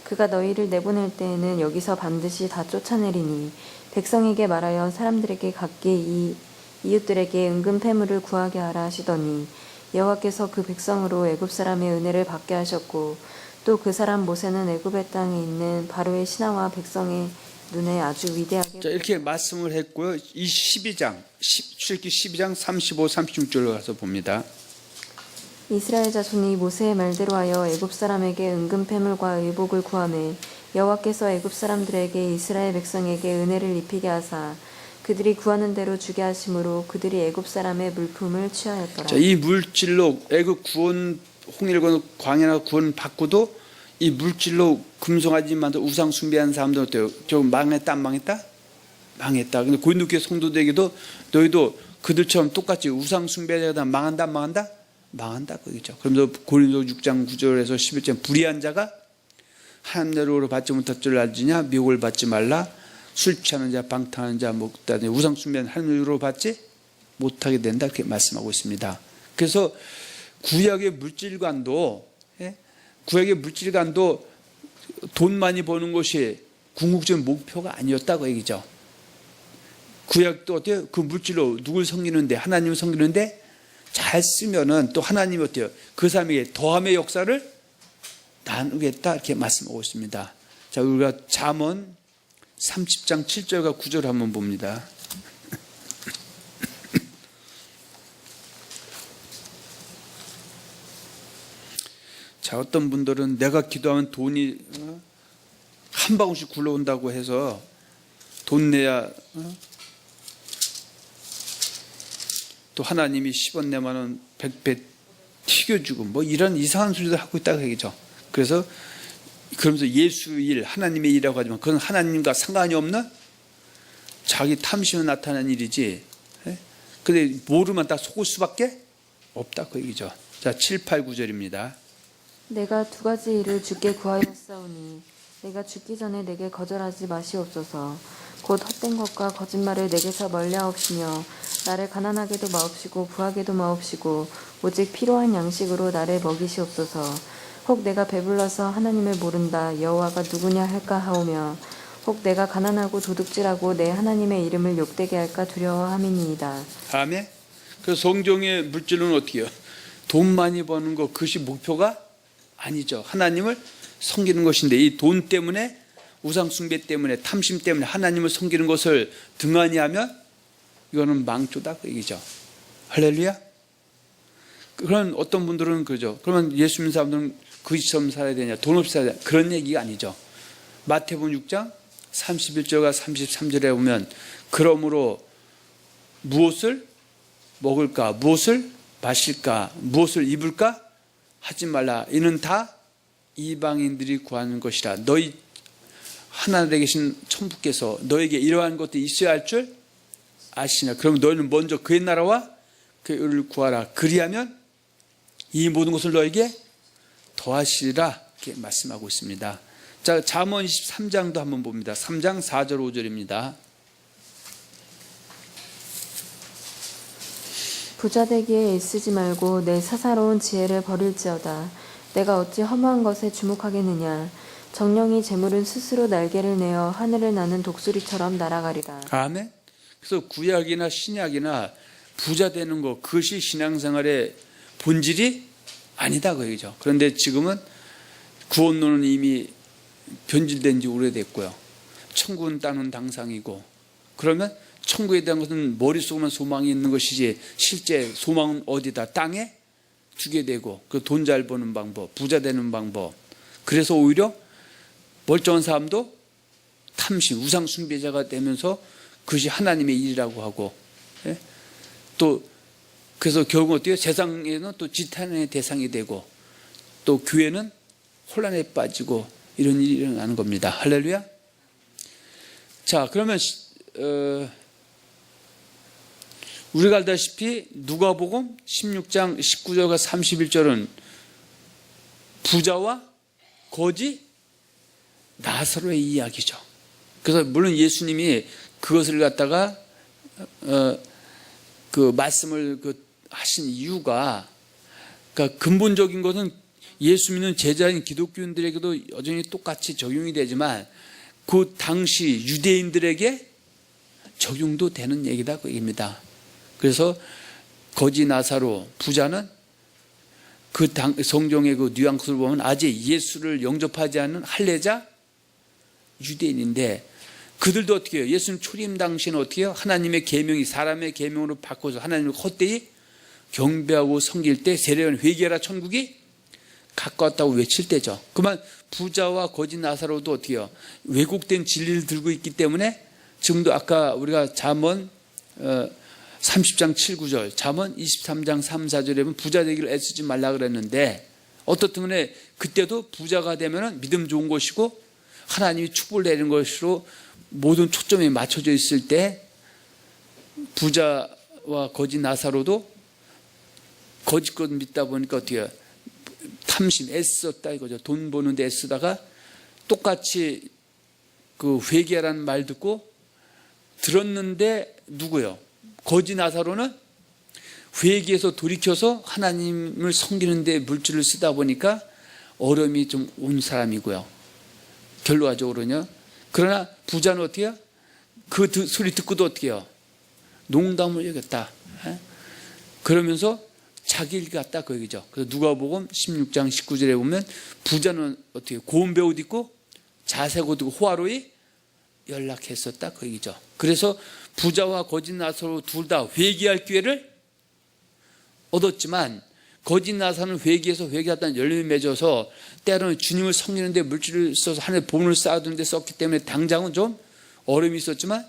B: 그가 너희를 내보낼 때에는 여기서 반드시 다 쫓아내리니 백성에게 말하여 사람들에게 각기 이 이웃들에게 은금 패물을 구하게 하라 하시더니 여호와께서 그 백성으로 애굽 사람의 은혜를 받게 하셨고 또 그 사람 모세는 애굽의 땅에 있는 바로의 신하와 백성의 눈에 아주 위대하게
A: 자, 이렇게 말씀을 했고요. 이 12장 출애굽기 12장 35, 36절로 가서 봅니다.
B: 이스라엘 자손이 모세의 말대로 하여 애굽 사람에게 은금 패물과 의복을 구하매 여호와께서 애굽 사람들에게 이스라엘 백성에게 은혜를 입히게 하사 그들이 구하는 대로 주게 하심으로 그들이 애굽 사람의 물품을 취하였더라.
A: 자, 이 물질로 애굽 구원 홍해를 건너 광야나 구원 받고도 이 물질로 금송아지 만들어 우상 숭배하는 사람들 어때요? 좀 망했다 안 망했다? 망했다. 근데 고린도 교회 성도들에게도 너희도 그들처럼 똑같이 우상 숭배하다 망한다 안 망한다? 망한다 그거죠. 그러면서 고린도 6장 9절에서 11절 불의한 자가 하나님 나라로 받지 못할 줄 알지냐 미혹을 받지 말라. 술 취하는 자 방탕하는 자 목다니 우상 숭배는 하나님 나라로 받지 못하게 된다 이렇게 말씀하고 있습니다. 그래서 구약의 물질관도 돈 많이 버는 것이 궁극적인 목표가 아니었다고 얘기죠. 구약도 어때요? 그 물질로 누굴 섬기는데 하나님을 섬기는데 잘 쓰면은 또 하나님이 어때요? 그 사람에게 더함의 역사를 나누겠다 이렇게 말씀하고 있습니다. 자, 우리가 잠언 30장 7절과 9절 한번 봅니다. 자, 어떤 분들은 내가 기도하면 돈이 한 방울씩 굴러온다고 해서 돈 내야 또 하나님이 10원 내면은 100배 튀겨주고 뭐 이런 이상한 소리도 하고 있다고 얘기죠. 그래서 그러면서 예수 일, 하나님의 일이라고 하지만 그건 하나님과 상관이 없는 자기 탐심에 나타나는 일이지. 근데 모르면 다 속을 수밖에 없다 그 얘기죠. 자, 7, 8, 9절입니다.
B: 내가 두 가지 일을 주께 구하였사오니 내가 죽기 전에 내게 거절하지 마시옵소서. 곧 헛된 것과 거짓말을 내게서 멀리하옵시며 나를 가난하게도 마옵시고 부하게도 마옵시고 오직 필요한 양식으로 나를 먹이시옵소서. 혹 내가 배불러서 하나님을 모른다 여호와가 누구냐 할까 하오며 혹 내가 가난하고 도둑질하고 내 하나님의 이름을 욕되게 할까 두려워함이니이다.
A: 아멘. 그 성경의 물질은 어떻게 해요? 돈 많이 버는 거 그것이 목표가 아니죠. 하나님을 섬기는 것인데 이 돈 때문에 우상 숭배 때문에 탐심 때문에 하나님을 섬기는 것을 등한히 하면 이거는 망조다 그 얘기죠. 할렐루야. 그런 어떤 분들은 그러죠. 그러면 예수 믿는 사람들은 그지처럼 살아야 되냐, 돈 없이 살아야 되냐, 그런 얘기가 아니죠. 마태복음 6장 31절과 33절에 보면 그러므로 무엇을 먹을까, 무엇을 마실까, 무엇을 입을까 하지 말라. 이는 다 이방인들이 구하는 것이라. 너희 하늘에 계신 천부께서 너에게 이러한 것들이 있어야 할 줄 아시냐. 그럼 너희는 먼저 그의 나라와 그의 의를 구하라. 그리하면 이 모든 것을 너에게 더하시리라. 이렇게 말씀하고 있습니다. 자, 잠언 23장도 한번 봅니다. 3장 4절 5절입니다.
B: 부자 되기에 애쓰지 말고 내 사사로운 지혜를 버릴지어다. 내가 어찌 허무한 것에 주목하겠느냐. 정령이 재물은 스스로 날개를 내어 하늘을 나는 독수리처럼 날아가리라.
A: 아멘. 그래서 구약이나 신약이나 부자 되는 것, 그것이 신앙생활의 본질이 아니다 그 얘기죠. 그런데 지금은 구원론은 이미 변질된 지 오래됐고요. 천국은 따는 당상이고, 그러면 천국에 대한 것은 머릿속에만 소망이 있는 것이지 실제 소망은 어디다? 땅에 주게 되고, 그 돈 잘 버는 방법, 부자 되는 방법. 그래서 오히려 멀쩡한 사람도 탐심, 우상 숭배자가 되면서 그것이 하나님의 일이라고 하고, 예? 또 그래서 결국 어때요? 세상에는 또 지탄의 대상이 되고, 또 교회는 혼란에 빠지고 이런 일이 일어나는 겁니다. 할렐루야. 자, 그러면 우리가 알다시피 누가복음 16장 19절과 31절은 부자와 거지 나사로의 이야기죠. 그래서 물론 예수님이 그것을 갖다가 그 말씀을 하신 이유가, 그러니까 근본적인 것은 예수 믿는 제자인 기독교인들에게도 여전히 똑같이 적용이 되지만 그 당시 유대인들에게 적용도 되는 얘기다 그 얘기입니다. 그래서 거지 나사로 부자는 그 성경의 그 뉘앙스를 보면 아직 예수를 영접하지 않는 할례자 유대인인데, 그들도 어떻게 해요? 예수님 초림 당시에는 어떻게 해요? 하나님의 계명이 사람의 계명으로 바꿔서 하나님을 헛되이 경배하고 섬길 때 세례요한 회개하라 천국이 가까웠다고 외칠 때죠. 그만 부자와 거지 나사로도 어떻게 해요? 왜곡된 진리를 들고 있기 때문에 지금도 아까 우리가 잠언 30장 7, 9절, 잠언 23장 3, 4절에 보면 부자 되기를 애쓰지 말라 그랬는데, 어떻든 간에 그때도 부자가 되면 믿음 좋은 것이고 하나님이 축복을 내리는 것으로 모든 초점이 맞춰져 있을 때 부자와 거지 나사로도 거짓 것 믿다 보니까 어떻게 해요? 탐심, 애썼다 이거죠. 돈 버는데 애쓰다가 똑같이 그 회개하라는 말 듣고 들었는데 누구요? 거지 나사로는 회개해서 돌이켜서 하나님을 섬기는 데 물질을 쓰다 보니까 어려움이 좀 온 사람이고요. 결과적으로는요. 그러나 부자는 어떻게 해요? 그 소리 듣고도 어떻게 해요? 농담을 여겼다. 그러면서 자기 일 같다 그 얘기죠. 그래서 누가복음 16장 19절에 보면 부자는 어떻게 해요? 고운 배옷 입고 자색 옷 입고 호화로이 연락했었다 그 얘기죠. 그래서 부자와 거짓 나사로 둘 다 회개할 기회를 얻었지만, 거짓 나사는 회개해서 회개하다는 열림이 맺어서 때로는 주님을 섬기는 데 물질을 써서 하늘에 보물을 쌓아두는 데 썼기 때문에 당장은 좀 어려움이 있었지만,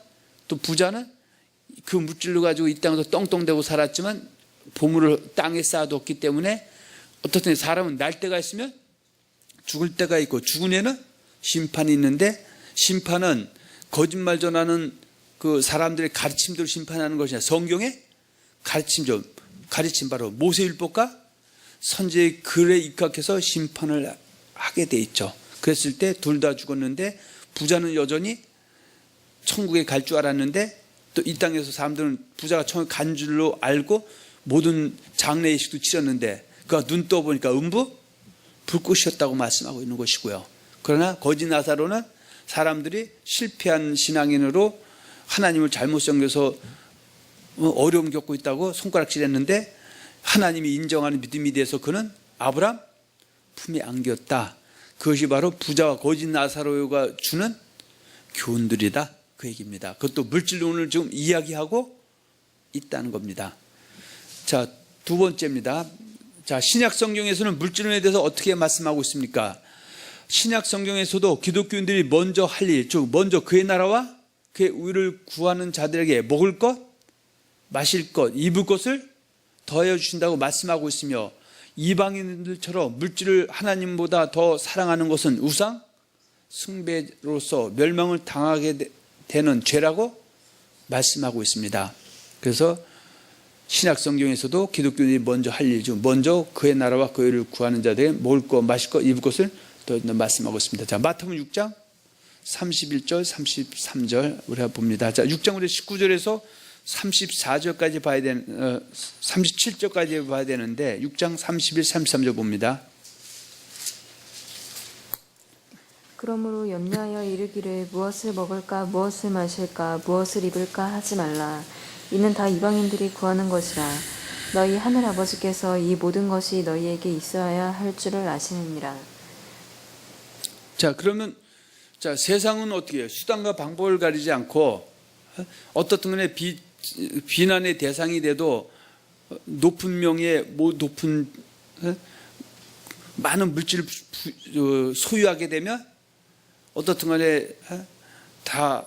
A: 또 부자는 그 물질로 가지고 이 땅에서 떵떵대고 살았지만 보물을 땅에 쌓아뒀기 때문에 어떻든 사람은 날 때가 있으면 죽을 때가 있고 죽은 애는 심판이 있는데, 심판은 거짓말 전하는 그 사람들의 가르침대로 심판하는 것이 아니라 성경의 가르침대로, 가르친 바로 모세율법과 선지의 글에 입각해서 심판을 하게 돼 있죠. 그랬을 때 둘 다 죽었는데 부자는 여전히 천국에 갈 줄 알았는데 또 이 땅에서 사람들은 부자가 천국에 간 줄로 알고 모든 장례의식도 치렀는데 그가 눈 떠보니까 음부 불꽃이었다고 말씀하고 있는 것이고요. 그러나 거짓 나사로는 사람들이 실패한 신앙인으로 하나님을 잘못 섬겨서 어려움 겪고 있다고 손가락질했는데 하나님이 인정하는 믿음이 돼서 그는 아브람 품에 안겼다. 그것이 바로 부자와 거짓 나사로가 주는 교훈들이다. 그 얘기입니다. 그것도 물질론을 좀 이야기하고 있다는 겁니다. 자, 두 번째입니다. 자, 신약 성경에서는 물질론에 대해서 어떻게 말씀하고 있습니까? 신약 성경에서도 기독교인들이 먼저 할 일, 즉 먼저 그의 나라와 그의 의를 구하는 자들에게 먹을 것, 마실 것, 입을 것을 더하여 주신다고 말씀하고 있으며 이방인들처럼 물질을 하나님보다 더 사랑하는 것은 우상, 숭배로서 멸망을 당하게 되는 죄라고 말씀하고 있습니다. 그래서 신약 성경에서도 기독교인이 먼저 할 일 중 먼저 그의 나라와 그의 의를 구하는 자들에게 먹을 것, 마실 것, 입을 것을 더 말씀하고 있습니다. 자, 마태복음 6장 31절, 33절 우리가 봅니다. 자, 6장 우리 19절에서 34절까지 봐야 되는 37절까지 봐야 되는데 6장 31, 33절 봅니다.
B: 그러므로 염려하여 이르기를 무엇을 먹을까 무엇을 마실까 무엇을 입을까 하지 말라. 이는 다 이방인들이 구하는 것이라. 너희 하늘 아버지께서 이 모든 것이 너희에게 있어야 할 줄을 아시느니라.
A: 자, 그러면 자, 세상은 어떻게 해요? 수단과 방법을 가리지 않고 어떻든 간에 비난의 대상이 돼도 높은 명예, 높은 많은 물질을 소유하게 되면 어떻든 간에 다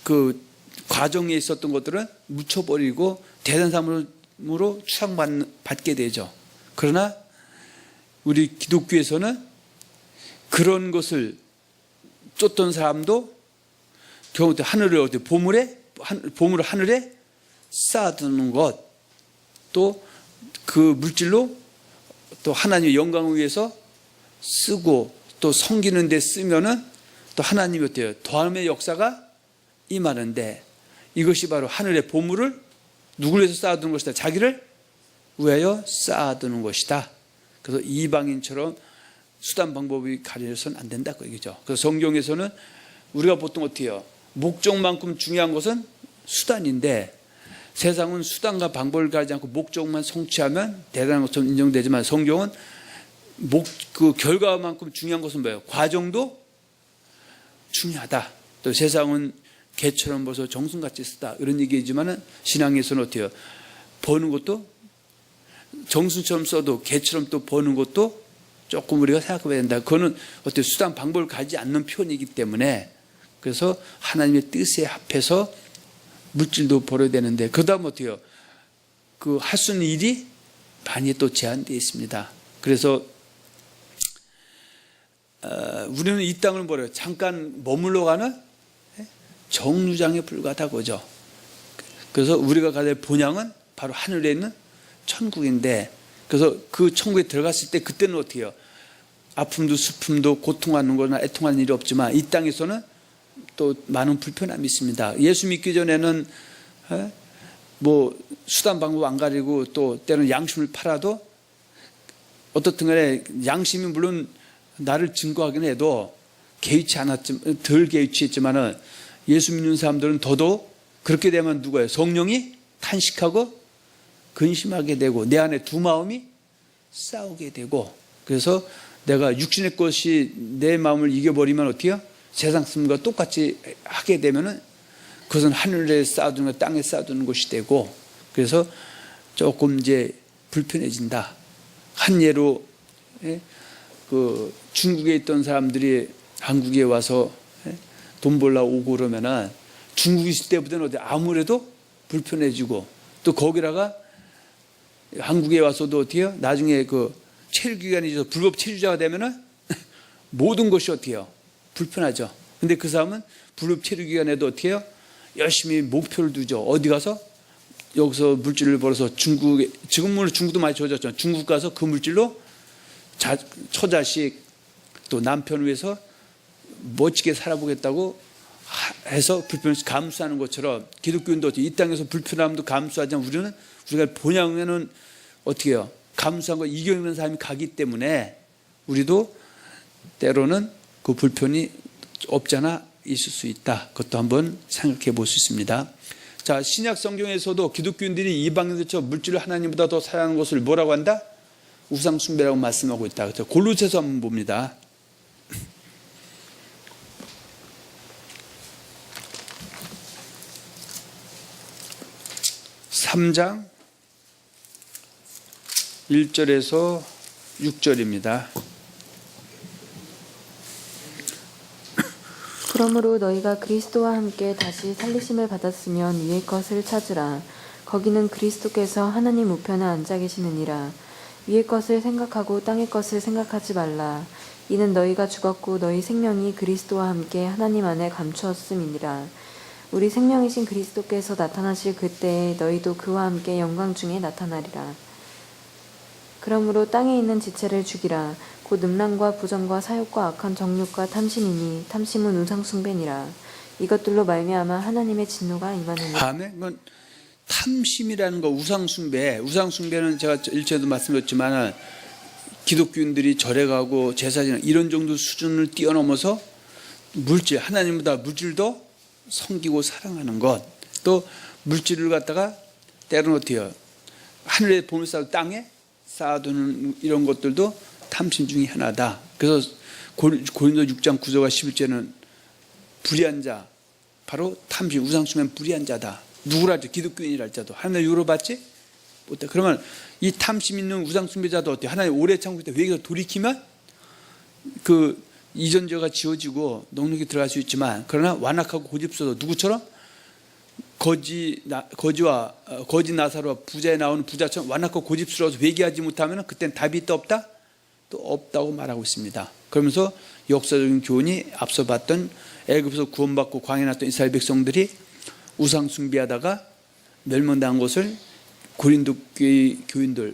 A: 그 과정에 있었던 것들은 묻혀버리고 대단한 사람으로 추앙받게 되죠. 그러나 우리 기독교에서는 그런 것을 쫓던 사람도 경우 때 하늘을 어디 보물을 하늘에 쌓아두는 것, 또 그 물질로 또 하나님의 영광을 위해서 쓰고 또 섬기는 데 쓰면은 또 하나님이 어때요? 더함의 역사가 임하는데 이것이 바로 하늘의 보물을 누구를 위해서 쌓아두는 것이다. 자기를 위하여 쌓아두는 것이다. 그래서 이방인처럼 수단 방법이 가려서는 안 된다 그 얘기죠. 그래서 성경에서는 우리가 보통 어떻게 해요? 목적만큼 중요한 것은 수단인데 세상은 수단과 방법을 가리지 않고 목적만 성취하면 대단한 것처럼 인정되지만 성경은 그 결과만큼 중요한 것은 뭐예요? 과정도 중요하다. 또 세상은 개처럼 벌써 정순같이 쓰다 이런 얘기이지만은 신앙에서는 어때요? 버는 것도 정순처럼 써도 개처럼 또 버는 것도 조금 우리가 생각해봐야 된다. 그거는 어때요? 수단 방법을 가지 않는 표현이기 때문에 그래서 하나님의 뜻에 합해서 물질도 벌어야 되는데 그 다음 어때요? 그 할 수 있는 일이 많이 또 제한되어 있습니다. 그래서 우리는 이 땅을 뭐래요? 잠깐 머물러 가는 정류장에 불과하다 그죠. 그래서 우리가 가야 될 본향은 바로 하늘에 있는 천국인데 그래서 그 천국에 들어갔을 때 그때는 어떻게 해요? 아픔도 슬픔도 고통하는 거나 애통하는 일이 없지만 이 땅에서는 또 많은 불편함이 있습니다. 예수 믿기 전에는 뭐 수단 방법 안 가리고 또 때로는 양심을 팔아도 어떻든 간에 양심이 물론 나를 증거하긴 해도 개의치 않았지만 덜 개의치했지만은 예수 믿는 사람들은 더더욱 그렇게 되면 누구예요? 성령이 탄식하고 근심하게 되고 내 안에 두 마음이 싸우게 되고 그래서 내가 육신의 것이 내 마음을 이겨버리면 어떻게 해요? 세상 삶과 똑같이 하게 되면은 그것은 하늘에 쌓아두는 것, 땅에 쌓아두는 것이 되고 그래서 조금 이제 불편해진다. 한 예로 그 중국에 있던 사람들이 한국에 와서 돈 벌러 오고 그러면은 중국에 있을 때보다는 어디 아무래도 불편해지고 또 거기다가 한국에 와서도 어떻게 해요? 나중에 그 체류기간이 있어서 불법 체류자가 되면은 모든 것이 어떻게 해요? 불편하죠. 근데 그 사람은 불법 체류기간에도 어떻게 해요? 열심히 목표를 두죠. 어디 가서 여기서 물질을 벌어서 중국에, 지금은 중국도 많이 좋아졌잖아요. 중국 가서 그 물질로 처자식 또 남편 위해서 멋지게 살아보겠다고 해서 불편을 감수하는 것처럼 기독교인도 이 땅에서 불편함도 감수하지만 우리가 본향에는 어떻게 해요? 감수한 거 이겨내는 사람이 가기 때문에 우리도 때로는 그 불편이 없잖아 있을 수 있다. 그것도 한번 생각해 볼 수 있습니다. 자, 신약 성경에서도 기독교인들이 이방인들처럼 물질을 하나님보다 더 사랑하는 것을 뭐라고 한다? 우상 숭배라고 말씀하고 있다. 그래서 골로새서 한번 봅니다. 3장 1절에서 6절입니다.
B: 그러므로 너희가 그리스도와 함께 다시 살리심을 받았으면 위의 것을 찾으라. 거기는 그리스도께서 하나님 우편에 앉아 계시느니라. 위의 것을 생각하고 땅의 것을 생각하지 말라. 이는 너희가 죽었고 너희 생명이 그리스도와 함께 하나님 안에 감추었음이니라. 우리 생명이신 그리스도께서 나타나실 그때에 너희도 그와 함께 영광 중에 나타나리라. 그러므로 땅에 있는 지체를 죽이라. 곧 음란과 부정과 사욕과 악한 정욕과 탐심이니 탐심은 우상 숭배니라. 이것들로 말미암아 하나님의 진노가 임하느니라.
A: 아멘. 그건 탐심이라는 거 우상 숭배는 제가 일전에도 말씀드렸지만 기독교인들이 절에 가고 제사 지내는 이런 정도 수준을 뛰어넘어서 물질, 하나님보다 물질도 섬기고 사랑하는 것, 또 물질을 갖다가 때로는 어떻게 해요? 하늘에 보물 쌓고 땅에 쌓아두는 이런 것들도 탐심 중에 하나다. 그래서 고린도 6장 9절과 11절은 불의한 자, 바로 탐심, 우상숭배는 불의한 자다. 누구랄지 기독교인이랄지도 하나님 유로 받지 못해. 그러면 이 탐심 있는 우상숭배자도 어때? 하나님 오래 참고 있다. 회개가 돌이키면 그 이전 죄가 지워지고 능력이 들어갈 수 있지만, 그러나 완악하고 고집스러워 누구처럼 거지 나사로와 부자에 나오는 부자처럼 완악하고 고집스러워서 회개하지 못하면 그때는 답이 또 없다? 또 없다고 말하고 있습니다. 그러면서 역사적인 교훈이 앞서 봤던 애굽에서 구원받고 광야에 났던 이스라엘 백성들이 우상 숭배하다가 멸망당한 것을 고린도 교인들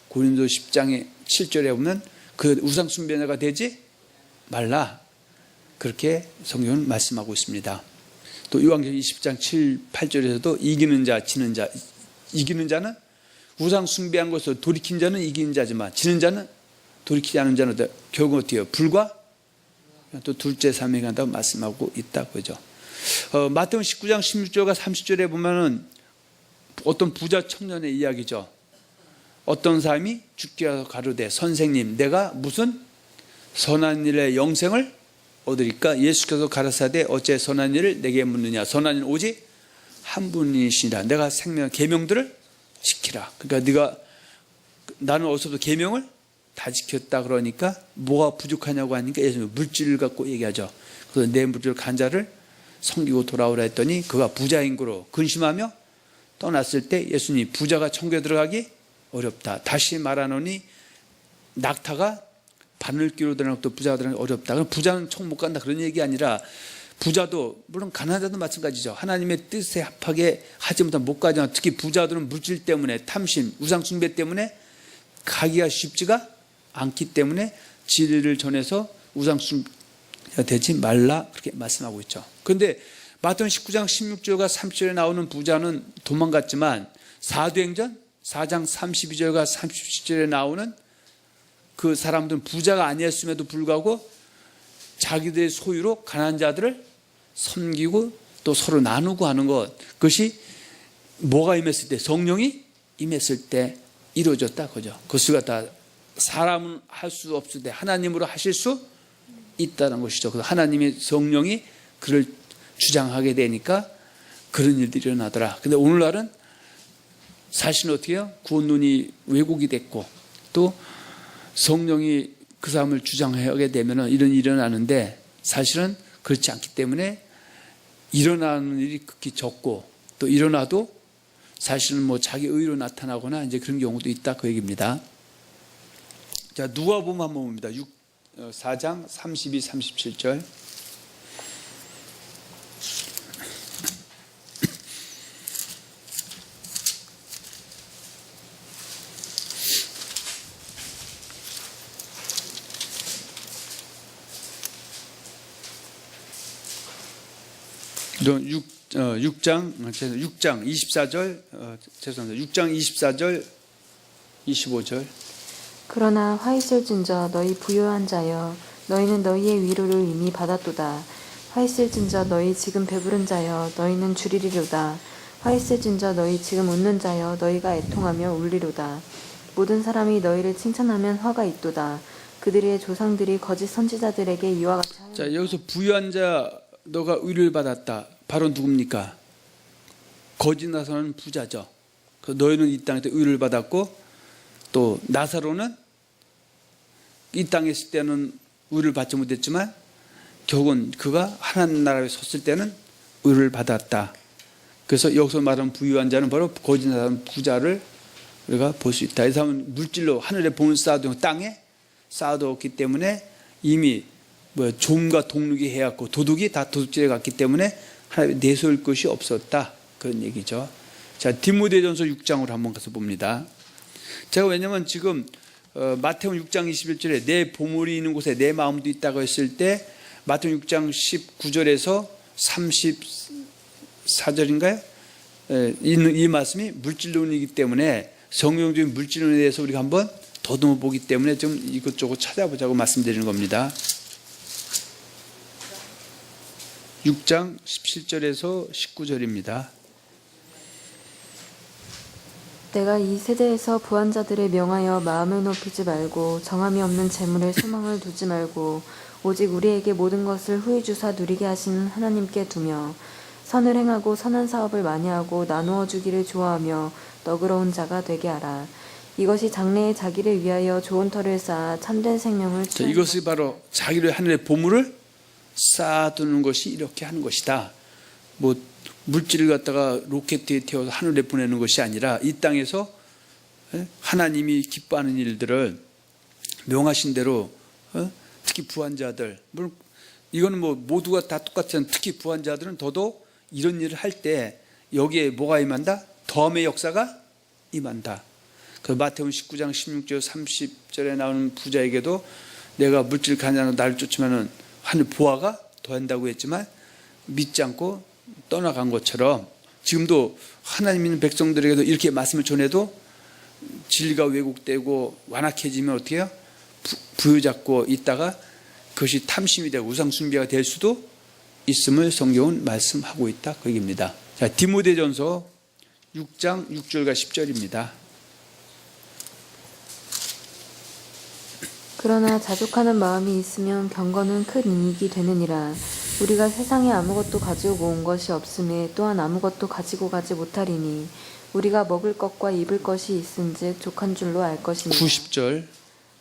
A: 고린도 10장의 7절에 보면 그 우상 숭배자가 되지 말라, 그렇게 성경은 말씀하고 있습니다. 또 요한계시록 20장 7, 8절에서도 이기는 자, 지는 자, 이기는 자는 우상 숭배한 것을 돌이킨 자는 이기는 자지만 지는 자는 돌이키지 않은 자는 결국 어떻게 해요? 불과 또 둘째 삶에 간다고 말씀하고 있다고 그죠. 마태복음 19장 16절과 30절에 보면은 어떤 부자 청년의 이야기죠. 어떤 사람이 죽게 하여 가로되 선생님 내가 무슨 선한 일의 영생을 얻으리까? 예수께서 가라사대 어째 선한 일을 내게 묻느냐? 선한 일은 오직 한 분이시라. 내가 생명 계명들을 지키라. 그러니까 나는 어디서부터 계명을 다 지켰다 그러니까 뭐가 부족하냐고 하니까 예수님 물질을 갖고 얘기하죠. 그래서 내 물질 간자를 섬기고 돌아오라 했더니 그가 부자인 거로 근심하며 떠났을 때 예수님이 부자가 천국에 들어가기 어렵다. 다시 말하노니 낙타가 바늘귀로 들어가는 것도 부자가 들어가기 어렵다. 그럼 부자는 천국 못 간다 그런 얘기 아니라 부자도 물론 가난한 자도 마찬가지죠. 하나님의 뜻에 합하게 하지 못하면 못 가지만 특히 부자들은 물질 때문에 탐심, 우상 숭배 때문에 가기가 쉽지가 않기 때문에 진리를 전해서 우상 숭배가 되지 말라 그렇게 말씀하고 있죠. 그런데 마태복음 19장 16절과 30절에 나오는 부자는 도망갔지만 사도행전 4장 32절과 37절에 나오는 그 사람들은 부자가 아니었음에도 불구하고 자기들의 소유로 가난한 자들을 섬기고 또 서로 나누고 하는 것, 그것이 뭐가 임했을 때? 성령이 임했을 때 이루어졌다 그죠. 그것을 다 사람은 할 수 없을 때 하나님으로 하실 수 있다는 것이죠. 그래서 하나님의 성령이 그를 주장하게 되니까 그런 일들이 일어나더라. 근데 오늘날은 사실은 어떻게 해요? 구원론이 왜곡이 됐고 또 성령이 그 사람을 주장하게 되면 이런 일이 일어나는데 사실은 그렇지 않기 때문에 일어나는 일이 극히 적고 또 일어나도 사실은 뭐 자기 의로 나타나거나 이제 그런 경우도 있다 그 얘기입니다. 자, 누가복음 한번 봅니다. 4장 32, 37절. 6장 24절 죄송합니다. 6장 24절 25절.
B: 그러나 화 있을진저 너희 부요한 자여 너희는 너희의 위로를 이미 받았도다. 화 있을진저 너희 지금 배부른 자여 너희는 주리리로다. 화 있을진저 너희 지금 웃는 자여 너희가 애통하며 울리로다. 모든 사람이 너희를 칭찬하면 화가 있도다. 그들의 조상들이 거짓 선지자들에게 이와 같이 하였다.
A: 자, 여기서 부유한 자 너가 의를 받았다. 바로 누굽니까? 거짓 나사로는 부자죠. 그 너희는 이 땅에서 의를 받았고 또 나사로는 이 땅에 있을 때는 의를 받지 못했지만 결국은 그가 하나님 나라에 섰을 때는 의를 받았다. 그래서 여기서 말하는 부유한 자는 바로 거짓 나사로는 부자를 우리가 볼 수 있다. 이 사람은 물질로 하늘에 본을 쌓아두고 땅에 쌓아두었기 때문에 이미 좀과 동룩이 해왔고 도둑이 다 도둑질해 갔기 때문에 하나님의 내세울 것이 없었다. 그런 얘기죠. 자, 디모데전서 6장으로 한번 가서 봅니다. 제가 왜냐면 지금 마태복음 6장 21절에 내 보물이 있는 곳에 내 마음도 있다고 했을 때 마태복음 6장 19절에서 34절인가요? 이 말씀이 물질론이기 때문에 성경적인 물질론에 대해서 우리가 한번 더듬어 보기 때문에 좀 이것저것 찾아보자고 말씀드리는 겁니다. 6장 17절에서 19절입니다.
B: 내가 이 세대에서 부한 자들을 명하여 마음을 높이지 말고 정함이 없는 재물에 소망을 두지 말고 오직 우리에게 모든 것을 후히 주사 누리게 하시는 하나님께 두며 선을 행하고 선한 사업을 많이 하고 나누어 주기를 좋아하며 너그러운 자가 되게 하라. 이것이 장래에 자기를 위하여 좋은 터를 쌓아 참된 생명을
A: 이것이 바로 자기를 하늘의 보물을 쌓아두는 것이 이렇게 하는 것이다. 뭐 물질을 갖다가 로켓에 태워서 하늘에 보내는 것이 아니라 이 땅에서 하나님이 기뻐하는 일들을 명하신 대로 특히 부한 자들, 물론 이거는 뭐 모두가 다 똑같지만 특히 부한 자들은 더더욱 이런 일을 할 때 여기에 뭐가 임한다? 덤의 역사가 임한다. 그 마태복음 19장 16절 30절에 나오는 부자에게도 내가 물질 가난으로 나를 쫓으면은 하늘 보화가 더한다고 했지만 믿지 않고 떠나간 것처럼 지금도 하나님 있는 백성들에게도 이렇게 말씀을 전해도 진리가 왜곡되고 완악해지면 어떻게 해요? 부여잡고 있다가 그것이 탐심이 되고 우상숭배가 될 수도 있음을 성경은 말씀하고 있다. 그 얘기입니다. 자, 디모데전서 6장 6절과 10절입니다.
B: 그러나 자족하는 마음이 있으면 경건은 큰 이익이 되느니라. 우리가 세상에 아무것도 가지고 온 것이 없음에 또한 아무것도 가지고 가지 못하리니 우리가 먹을 것과 입을 것이 있은즉 족한 줄로 알 것이니라.
A: 90절.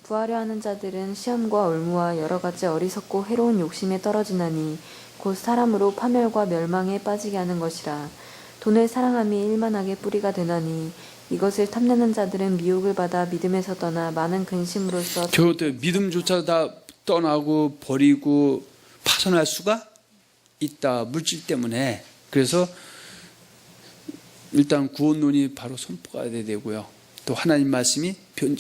B: 부하려 하는 자들은 시험과 올무와 여러 가지 어리석고 해로운 욕심에 떨어지나니 곧 사람으로 파멸과 멸망에 빠지게 하는 것이라. 돈을 사랑함이 일만하게 뿌리가 되나니 이것을 탐내는 자들은 미혹을 받아 믿음에서 떠나 많은 근심으로써
A: 결국 믿음조차 다 떠나고 버리고 파손할 수가 있다. 물질 때문에. 그래서 일단 구원론이 바로 선포가 되고요. 또 하나님 말씀이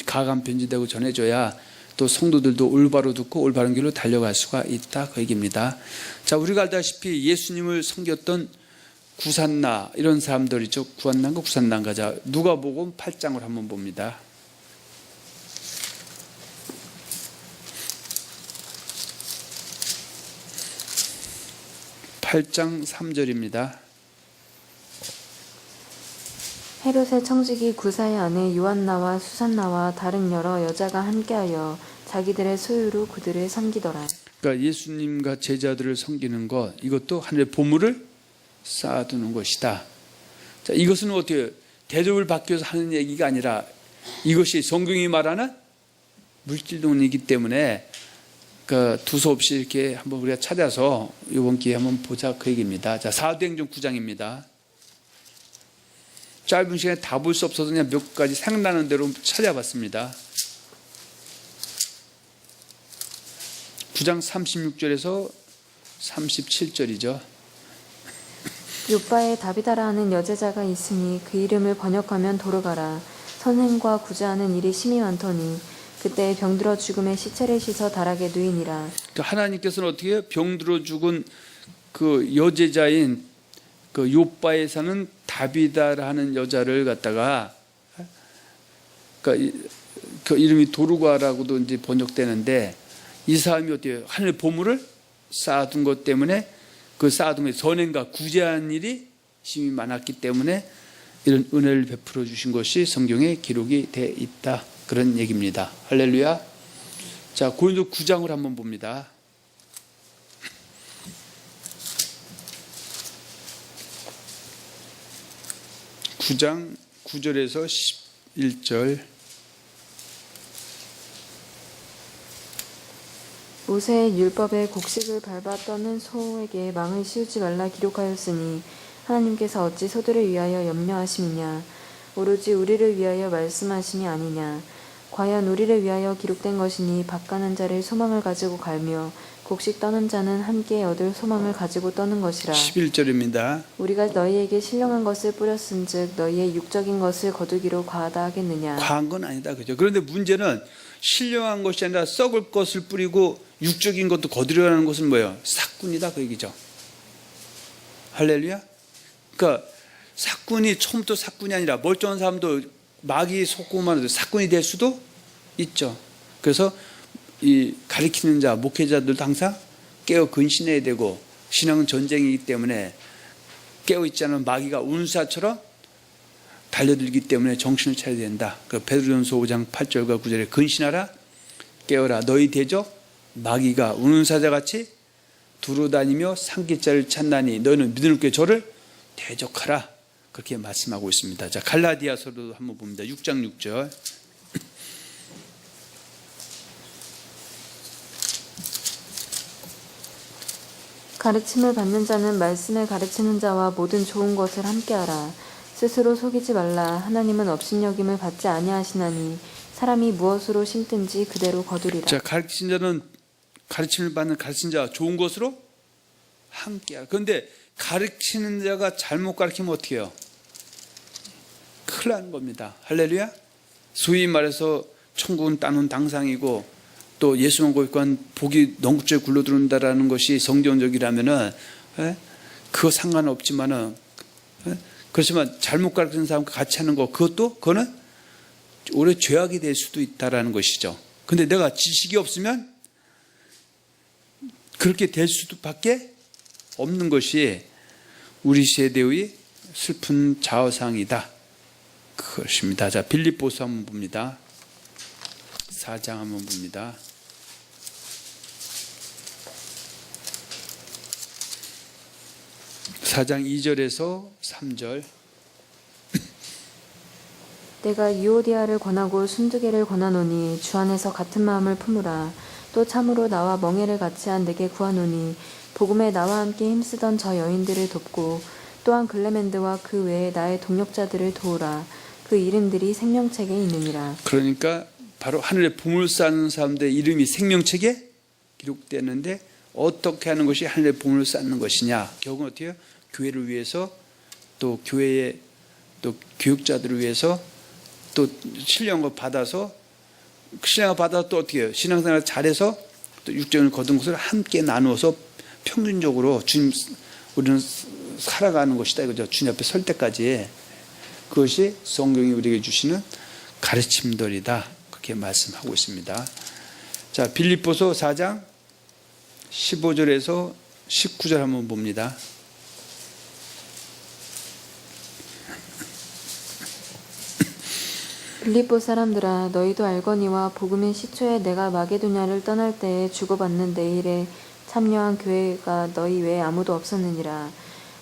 A: 가감 변지되고 전해져야 또 성도들도 올바로 듣고 올바른 길로 달려갈 수가 있다. 그 얘기입니다. 자, 우리가 알다시피 예수님을 섬겼던 구산나 이런 사람들이죠. 구한난가 구산난가. 자, 누가복음 8장을 한번 봅니다. 8장 3절입니다.
B: 헤롯의 청지기 구사의 아내 요한나와 수산나와 다른 여러 여자가 함께하여 자기들의 소유로 그들을 섬기더라.
A: 그러니까 예수님과 제자들을 섬기는 것, 이것도 하늘의 보물을 쌓아두는 것이다. 자, 이것은 어떻게 대접을 받기 위해서 하는 얘기가 아니라 이것이 성경이 말하는 물질론이기 때문에 그 두서없이 이렇게 한번 우리가 찾아서 이번 기회에 한번 보자 그 얘기입니다. 자, 사도행전 9장입니다. 짧은 시간에 다 볼 수 없어서 그냥 몇 가지 생각나는 대로 찾아봤습니다. 9장 36절에서 37절이죠.
B: 요바에 다비다라 하는 여제자가 있으니 그 이름을 번역하면 도르가라. 선행과 구제하는 일이 심히 많더니 그때 병들어 죽음의 시체를 씻어 다락에 누이니라.
A: 그러니까 하나님께서는 어떻게 해요? 병들어 죽은 그 여제자인 그 요바에 사는 다비다라는 여자를 갖다가 그 이름이 도르가라고도 이제 번역되는데 이 사람이 어때요? 하늘의 보물을 쌓아둔 것 때문에 그 쌓아둔 게 선행과 구제한 일이 심히 많았기 때문에 이런 은혜를 베풀어 주신 것이 성경에 기록이 돼 있다. 그런 얘기입니다. 할렐루야. 자, 고린도 9장을 한번 봅니다. 9장 9절에서 11절.
B: 모세의 율법에 곡식을 밟아 떠는 소에게 망을 씌우지 말라 기록하였으니 하나님께서 어찌 소들을 위하여 염려하심이냐 오로지 우리를 위하여 말씀하심이 아니냐 과연 우리를 위하여 기록된 것이니 밭가는 자를 소망을 가지고 갈며 곡식 떠는 자는 함께 얻을 소망을 가지고 떠는 것이라.
A: 11절입니다.
B: 우리가 너희에게 신령한 것을 뿌렸은즉 너희의 육적인 것을 거두기로 과하다 하겠느냐.
A: 과한 건 아니다, 그죠? 그런데 문제는 신령한 것이 아니라 썩을 것을 뿌리고 육적인 것도 거두려는 것은 뭐예요? 사꾼이다, 그 얘기죠. 할렐루야. 그러니까 사꾼이 처음부터 사꾼이 아니라 멀쩡한 사람도 마귀 속고만 해도 사꾼이 될 수도 있죠. 그래서 이 가리키는 자, 목회자들도 항상 깨어 근신해야 되고, 신앙은 전쟁이기 때문에 깨어 있지 않은 마귀가 운사처럼 달려들기 때문에 정신을 차려야 된다. 그 베드로전서 5장 8절과 9절에 근신하라, 깨어라, 너희 대적 마귀가 우는 사자같이 두루다니며 상기자를 찾나니 너희는 믿음으로 저를 대적하라. 그렇게 말씀하고 있습니다. 자, 갈라디아서도 한번 봅니다. 6장 6절.
B: 가르침을 받는 자는 말씀을 가르치는 자와 모든 좋은 것을 함께하라. 스스로 속이지 말라. 하나님은 업신여김을 받지 아니하시나니 사람이 무엇으로 심든지 그대로 거두리라.
A: 자, 가르치는 자는 가르침을 받는 가르치는 자와 좋은 것으로 함께하라. 그런데 가르치는 자가 잘못 가르치면 어떻게 해요? 큰일 나는 겁니다. 할렐루야. 소위 말해서 천국은 따놓은 당상이고 또 예수만 고백한 복이 넝구째 굴러들어온다라는 것이 성경적이라면은 그거 상관없지만은 그렇지만 잘못 가르치는 사람과 같이 하는 거 그거는 오히려 죄악이 될 수도 있다라는 것이죠. 근데 내가 지식이 없으면 그렇게 될 수밖에 없는 것이 우리 세대의 슬픈 자화상이다. 그것입니다. 자, 빌립보서 한번 봅니다. 4장 한번 봅니다. (4장) 2절에서 3절.
B: 내가 유오디아를 권하고 순두개를 권하노니 주 안에서 같은 마음을 품으라. 또 참으로 나와 멍에를 같이 한 내게 구하노니 복음에 나와 함께 힘쓰던 저 여인들을 돕고 또한 글레멘드와 그 외에 나의 동역자들을 도우라. 그 이름들이 생명책에 있느니라.
A: 그러니까 바로 하늘에 보물 쌓는 사람들의 이름이 생명책에 기록되는데 어떻게 하는 것이 하늘에 보물을 쌓는 것이냐? 결국은 어떻게 해요? 교회를 위해서 또 교회의 또 교육자들을 위해서 또 신령을 받아서 신령을 받아서 또 어떻게 해요? 신앙생활을 잘해서 또 육정을 거둔 것을 함께 나누어서 평균적으로 주님 우리는 살아가는 것이다 이거죠. 주님 앞에 설 때까지 그것이 성경이 우리에게 주시는 가르침들이다. 그렇게 말씀하고 있습니다. 자, 빌립보서 4장 15절에서 19절 한번 봅니다.
B: 빌립보 사람들아 너희도 알거니와 복음의 시초에 내가 마게도냐를 떠날 때에 주고받는 내 일에 참여한 교회가 너희 외에 아무도 없었느니라.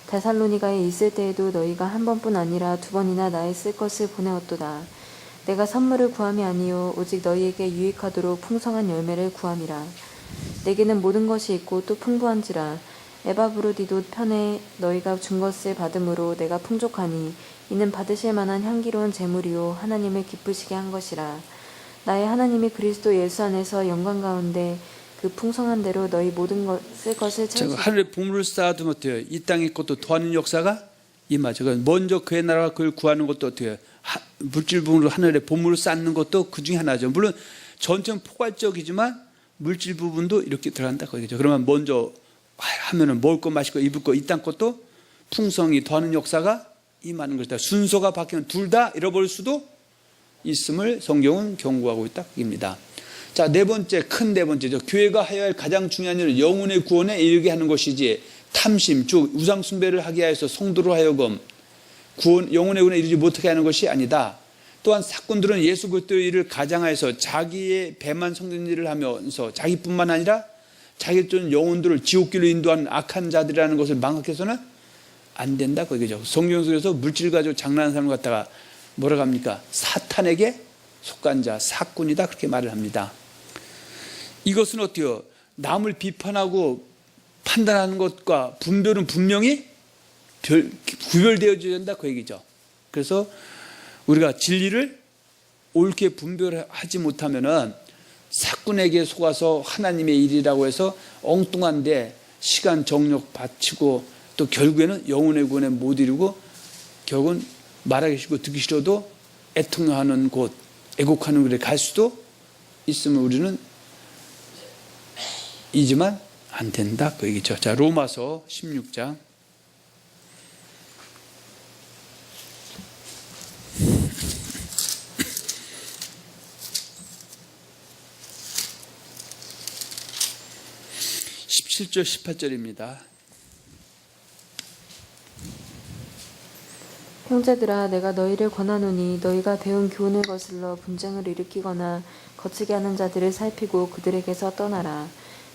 B: 데살로니가에 있을 때에도 너희가 한 번뿐 아니라 두 번이나 나의 쓸 것을 보내었도다. 내가 선물을 구함이 아니요 오직 너희에게 유익하도록 풍성한 열매를 구함이라. 내게는 모든 것이 있고 또 풍부한지라. 에바브로디도 편에 너희가 준 것을 받음으로 내가 풍족하니 이는 받으실 만한 향기로운 제물이요 하나님을 기쁘시게 한 것이라. 나의 하나님이 그리스도 예수 안에서 영광 가운데 그 풍성한 대로 너희 모든 쓸 것을 채우시고
A: 하늘에 보물을 쌓아두면 어때요? 이 땅의 것도 더하는 역사가 임하죠. 먼저 그의 나라와 그를 구하는 것도 어때요? 물질 부분으로 하늘에 보물을 쌓는 것도 그 중에 하나죠. 물론 전체는 포괄적이지만 물질 부분도 이렇게 들어간다 거죠. 그러면 먼저 하면은 먹을 거, 마실 거, 입을 거, 이 땅 것도 풍성이 더하는 역사가 임하는 것이다. 순서가 바뀌면 둘 다 잃어버릴 수도 있음을 성경은 경고하고 있다. 입니다. 자, 네 번째죠. 교회가 하여야 할 가장 중요한 일은 영혼의 구원에 이르게 하는 것이지, 탐심, 즉 우상 숭배를 하게 하여서 성도로 하여금 영혼의 구원에 이르지 못하게 하는 것이 아니다. 또한 사꾼들은 예수 그리스도의 일을 가장하여서 자기의 배만 섬기는 일을 하면서 자기뿐만 아니라 자기 쫓는 영혼들을 지옥길로 인도하는 악한 자들이라는 것을 망각해서는 안 된다, 그거죠. 성경 속에서 물질 가지고 장난하는 사람을 갖다가 뭐라고 합니까? 사탄에게 속한 자, 사꾼이다, 그렇게 말을 합니다. 이것은 어때요? 남을 비판하고 판단하는 것과 분별은 분명히 구별되어져야 된다, 그 얘기죠. 그래서 우리가 진리를 옳게 분별하지 못하면은 사꾼에게 속아서 하나님의 일이라고 해서 엉뚱한데 시간 정력 바치고 또 결국에는 영혼의 구원에 못 이루고 결국은 말하기 싫고 듣기 싫어도 애통하는 곳, 애곡하는 곳에 갈 수도 있으면 우리는 잊으면 안 된다, 그 얘기죠. 자, 로마서 16장 17절 18절입니다.
B: 형제들아, 내가 너희를 권하노니 너희가 배운 교훈을 거슬러 분쟁을 일으키거나 거치게 하는 자들을 살피고 그들에게서 떠나라.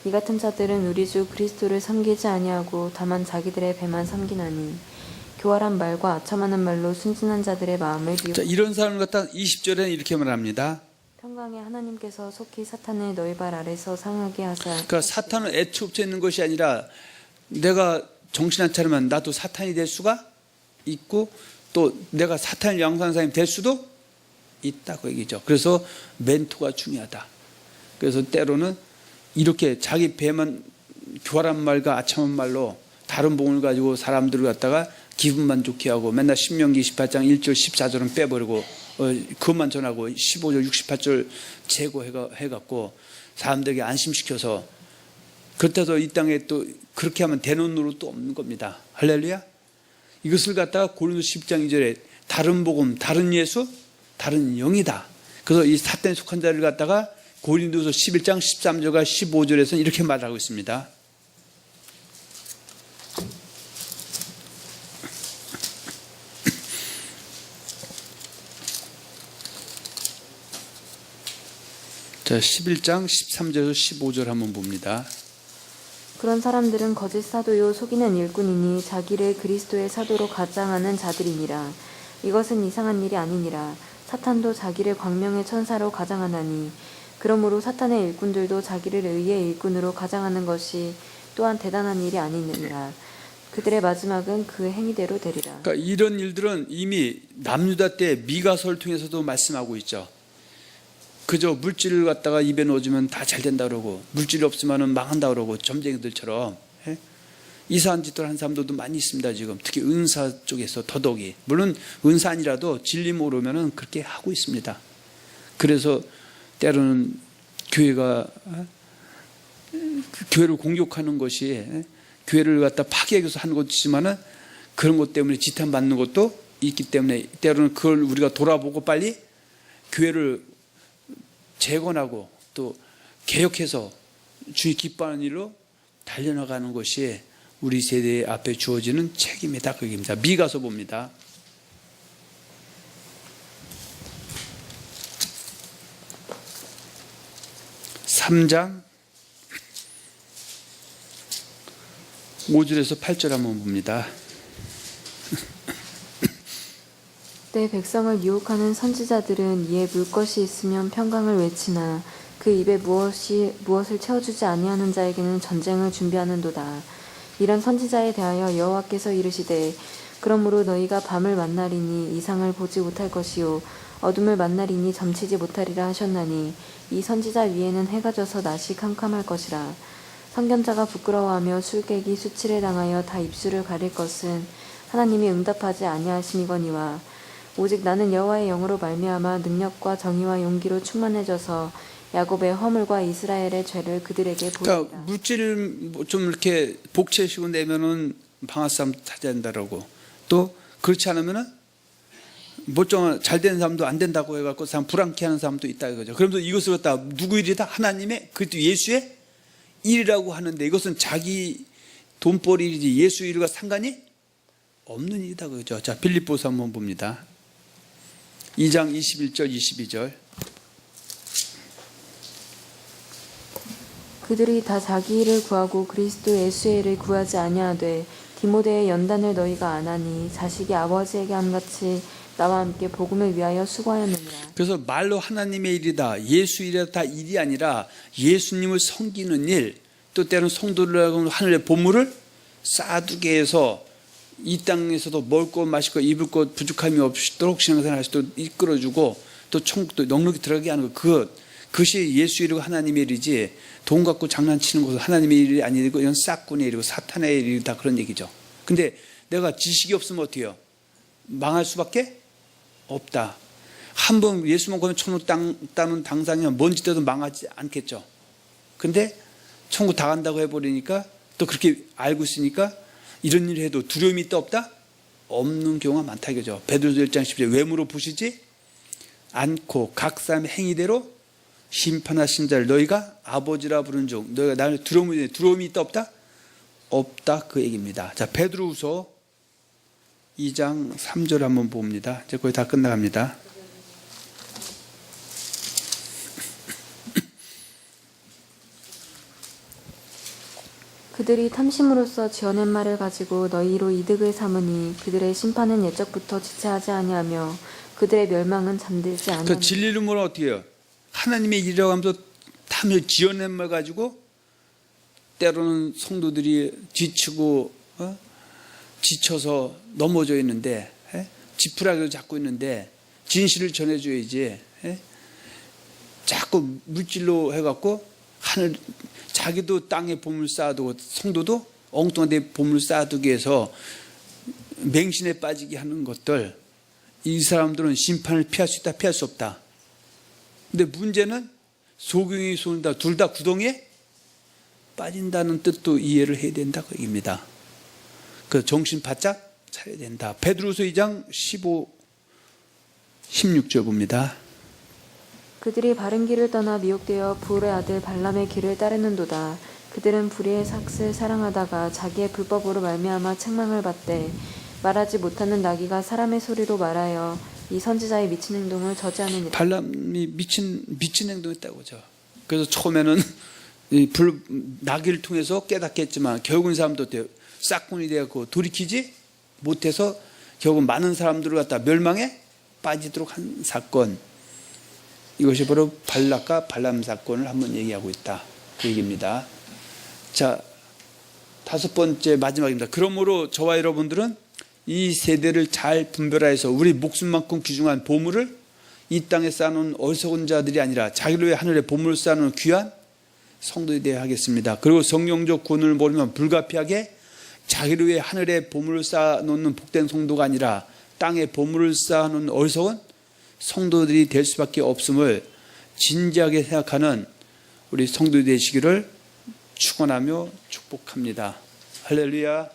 B: 이 같은 자들은 우리 주 그리스도를 섬기지 아니하고 다만 자기들의 배만 섬기나니 교활한 말과 아첨하는 말로 순진한 자들의 마음을
A: 자, 이런 사람을 갖다 20절에는 이렇게 말합니다.
B: 평강의 하나님께서 속히 사탄을 너희 발 아래서 상하게 하사.
A: 그러니까 사탄은 애초부터 있는 것이 아니라 내가 정신 안 차리면 나도 사탄이 될 수가 있고 또 내가 사탄을 양성하는 사람이 될 수도 있다, 그 얘기죠. 그래서 멘토가 중요하다. 그래서 때로는 이렇게 자기 배만 교활한 말과 아첨한 말로 다른 복음을 가지고 사람들을 갖다가 기분만 좋게 하고 맨날 신명기 28장 1절 14절은 빼버리고 그것만 전하고 15절 68절 제거해갖고 사람들에게 안심시켜서 그렇다고 이 땅에 또 그렇게 하면 대논으로 또 없는 겁니다. 할렐루야. 이것을 갖다가 고린도서 10장 2절에 다른 복음, 다른 예수, 다른 영이다. 그래서 이 사탄에 속한 자를 갖다가 고린도서 11장 13절과 15절에서는 이렇게 말하고 있습니다. 자, 11장 13절에서 15절 한번 봅니다.
B: 그런 사람들은 거짓 사도요 속이는 일꾼이니 자기를 그리스도의 사도로 가장하는 자들이니라. 이것은 이상한 일이 아니니라. 사탄도 자기를 광명의 천사로 가장하나니 그러므로 사탄의 일꾼들도 자기를 의의 일꾼으로 가장하는 것이 또한 대단한 일이 아니니라. 그들의 마지막은 그 행위대로 되리라.
A: 그러니까 이런 일들은 이미 남유다 때 미가서를 통해서도 말씀하고 있죠. 그저 물질을 갖다가 입에 넣어주면 다 잘 된다 그러고 물질이 없으면 망한다 그러고 점쟁이들처럼 이상한 짓을 하는 사람들도 많이 있습니다. 지금 특히 은사 쪽에서 더더욱이, 물론 은사 아니라도 진리 모르면 그렇게 하고 있습니다. 그래서 때로는 교회를 공격하는 것이 교회를 갖다 파괴하기 위해서 하는 것이지만은 그런 것 때문에 지탄받는 것도 있기 때문에 때로는 그걸 우리가 돌아보고 빨리 교회를 재건하고 또 개혁해서 주의 기뻐하는 일로 달려나가는 것이 우리 세대 앞에 주어지는 책임이다, 그 얘기입니다. 미가서 봅니다. (3장) 5절에서 8절 한번 봅니다.
B: 내 백성을 유혹하는 선지자들은 이에 물 것이 있으면 평강을 외치나 그 입에 무엇을 채워주지 아니하는 자에게는 전쟁을 준비하는도다. 이런 선지자에 대하여 여호와께서 이르시되 그러므로 너희가 밤을 만나리니 이상을 보지 못할 것이요 어둠을 만나리니 점치지 못하리라 하셨나니 이 선지자 위에는 해가 져서 낮이 캄캄할 것이라. 선견자가 부끄러워하며 술객이 수치를 당하여 다 입술을 가릴 것은 하나님이 응답하지 아니하심이거니와 오직 나는 여호와의 영으로 말미암아 능력과 정의와 용기로 충만해져서 야곱의 허물과 이스라엘의 죄를 그들에게 보이리라.
A: 그러니까 물질을 좀 이렇게 복채시고 내면은 방아 싸움 찾아야 된다라고. 또 그렇지 않으면은 멀쩡한 잘된 사람도 안 된다고 해갖고 사람 불안케 하는 사람도 있다 이거죠. 그러면서 이것을 갖다 누구 일이다? 하나님의, 그것도 예수의 일이라고 하는데 이것은 자기 돈벌 일이지 예수 일과 상관이 없는 일이다 그죠. 자, 빌립보서 한번 봅니다. 2장 21절 22절.
B: 그들이 다 자기 일을 구하고 그리스도 예수의 일을 구하지 아니하되 디모데의 연단을 너희가 안하니 자식이 아버지에게 함같이 나와 함께 복음을 위하여 수고하였느니라.
A: 그래서 말로 하나님의 일이다, 예수 일이다 다 일이 아니라 예수님을 섬기는 일, 또 때로는 성도를 하늘의 보물을 쌓아두게 해서 이 땅에서도 먹을 것 마실 것 입을 것 부족함이 없도록 신앙생활할 수 있도록 이끌어주고 또 천국도 넉넉히 들어가게 하는 것, 그것이 예수 일이고 하나님의 일이지 돈 갖고 장난치는 것은 하나님의 일이 아니고 이건 싹군의 일이고 사탄의 일이다 그런 얘기죠. 근데 내가 지식이 없으면 어떻게 해요? 망할 수밖에 없다. 한번 예수만 보면 천국 따는 당상이면 뭔지 때도 망하지 않겠죠. 근데 천국 다 간다고 해버리니까 또 그렇게 알고 있으니까 이런 일을 해도 두려움이 있다 없다? 없는 경우가 많다 이거죠. 베드로서 1장 10절 외모로 보시지 않고 각 사람의 행위대로 심판하신 자를 너희가 아버지라 부르는 중 너희가 나를 두려움이 있다 없다? 없다 그 얘기입니다. 자, 베드로후서 2장 3절 한번 봅니다. 이제 거의 다 끝나갑니다.
B: 그들이 탐심으로써 지어낸 말을 가지고 너희로 이득을 삼으니 그들의 심판은 옛적부터 지체하지 아니하며 그들의 멸망은 잠들지 아니하며.
A: 그 진리를 뭐라 어떻게 해요? 하나님의 일이라고 하면서 탐을 지어낸 말 가지고 때로는 성도들이 지치고 지쳐서 넘어져 있는데 지푸라기를 잡고 있는데 진실을 전해줘야지 자꾸 물질로 해갖고 하늘 자기도 땅에 보물 쌓아두고 성도도 엉뚱한 데 보물 쌓아두기 위해서 맹신에 빠지게 하는 것들, 이 사람들은 심판을 피할 수 있다 피할 수 없다. 근데 문제는 소경이 쏜다 둘 다 구덩이에 빠진다는 뜻도 이해를 해야 된다 그 얘기입니다. 그 정신 바짝 차려야 된다. 베드로서 2장 15, 16절 봅니다.
B: 그들이 바른 길을 떠나 미혹되어 부울의 아들 발람의 길을 따르는도다. 그들은 불의의 삭을 사랑하다가 자기의 불법으로 말미암아 책망을 받되 말하지 못하는 나귀가 사람의 소리로 말하여 이 선지자의 미친 행동을 저지하느니라.
A: 발람이 미친 행동했다고 하죠. 그래서 처음에는 나귀를 통해서 깨닫겠지만 결국은 사람도 싹군이 되고 돌이키지 못해서 결국 많은 사람들을 갖다 멸망에 빠지도록 한 사건, 이것이 바로 발락과 발람 사건을 한번 얘기하고 있다 그 얘기입니다. 자, 5번째 마지막입니다. 그러므로 저와 여러분들은 이 세대를 잘 분별하여서 우리 목숨만큼 귀중한 보물을 이 땅에 쌓아놓은 어리석은 자들이 아니라 자기를 위해 하늘에 보물을 쌓아놓은 귀한 성도에 대해 하겠습니다. 그리고 성령적 구원을 모르면 불가피하게 자기를 위해 하늘에 보물을 쌓아놓는 복된 성도가 아니라 땅에 보물을 쌓아놓은 어리석은 성도들이 될 수밖에 없음을 진지하게 생각하는 우리 성도들이 되시기를 축원하며 축복합니다. 할렐루야.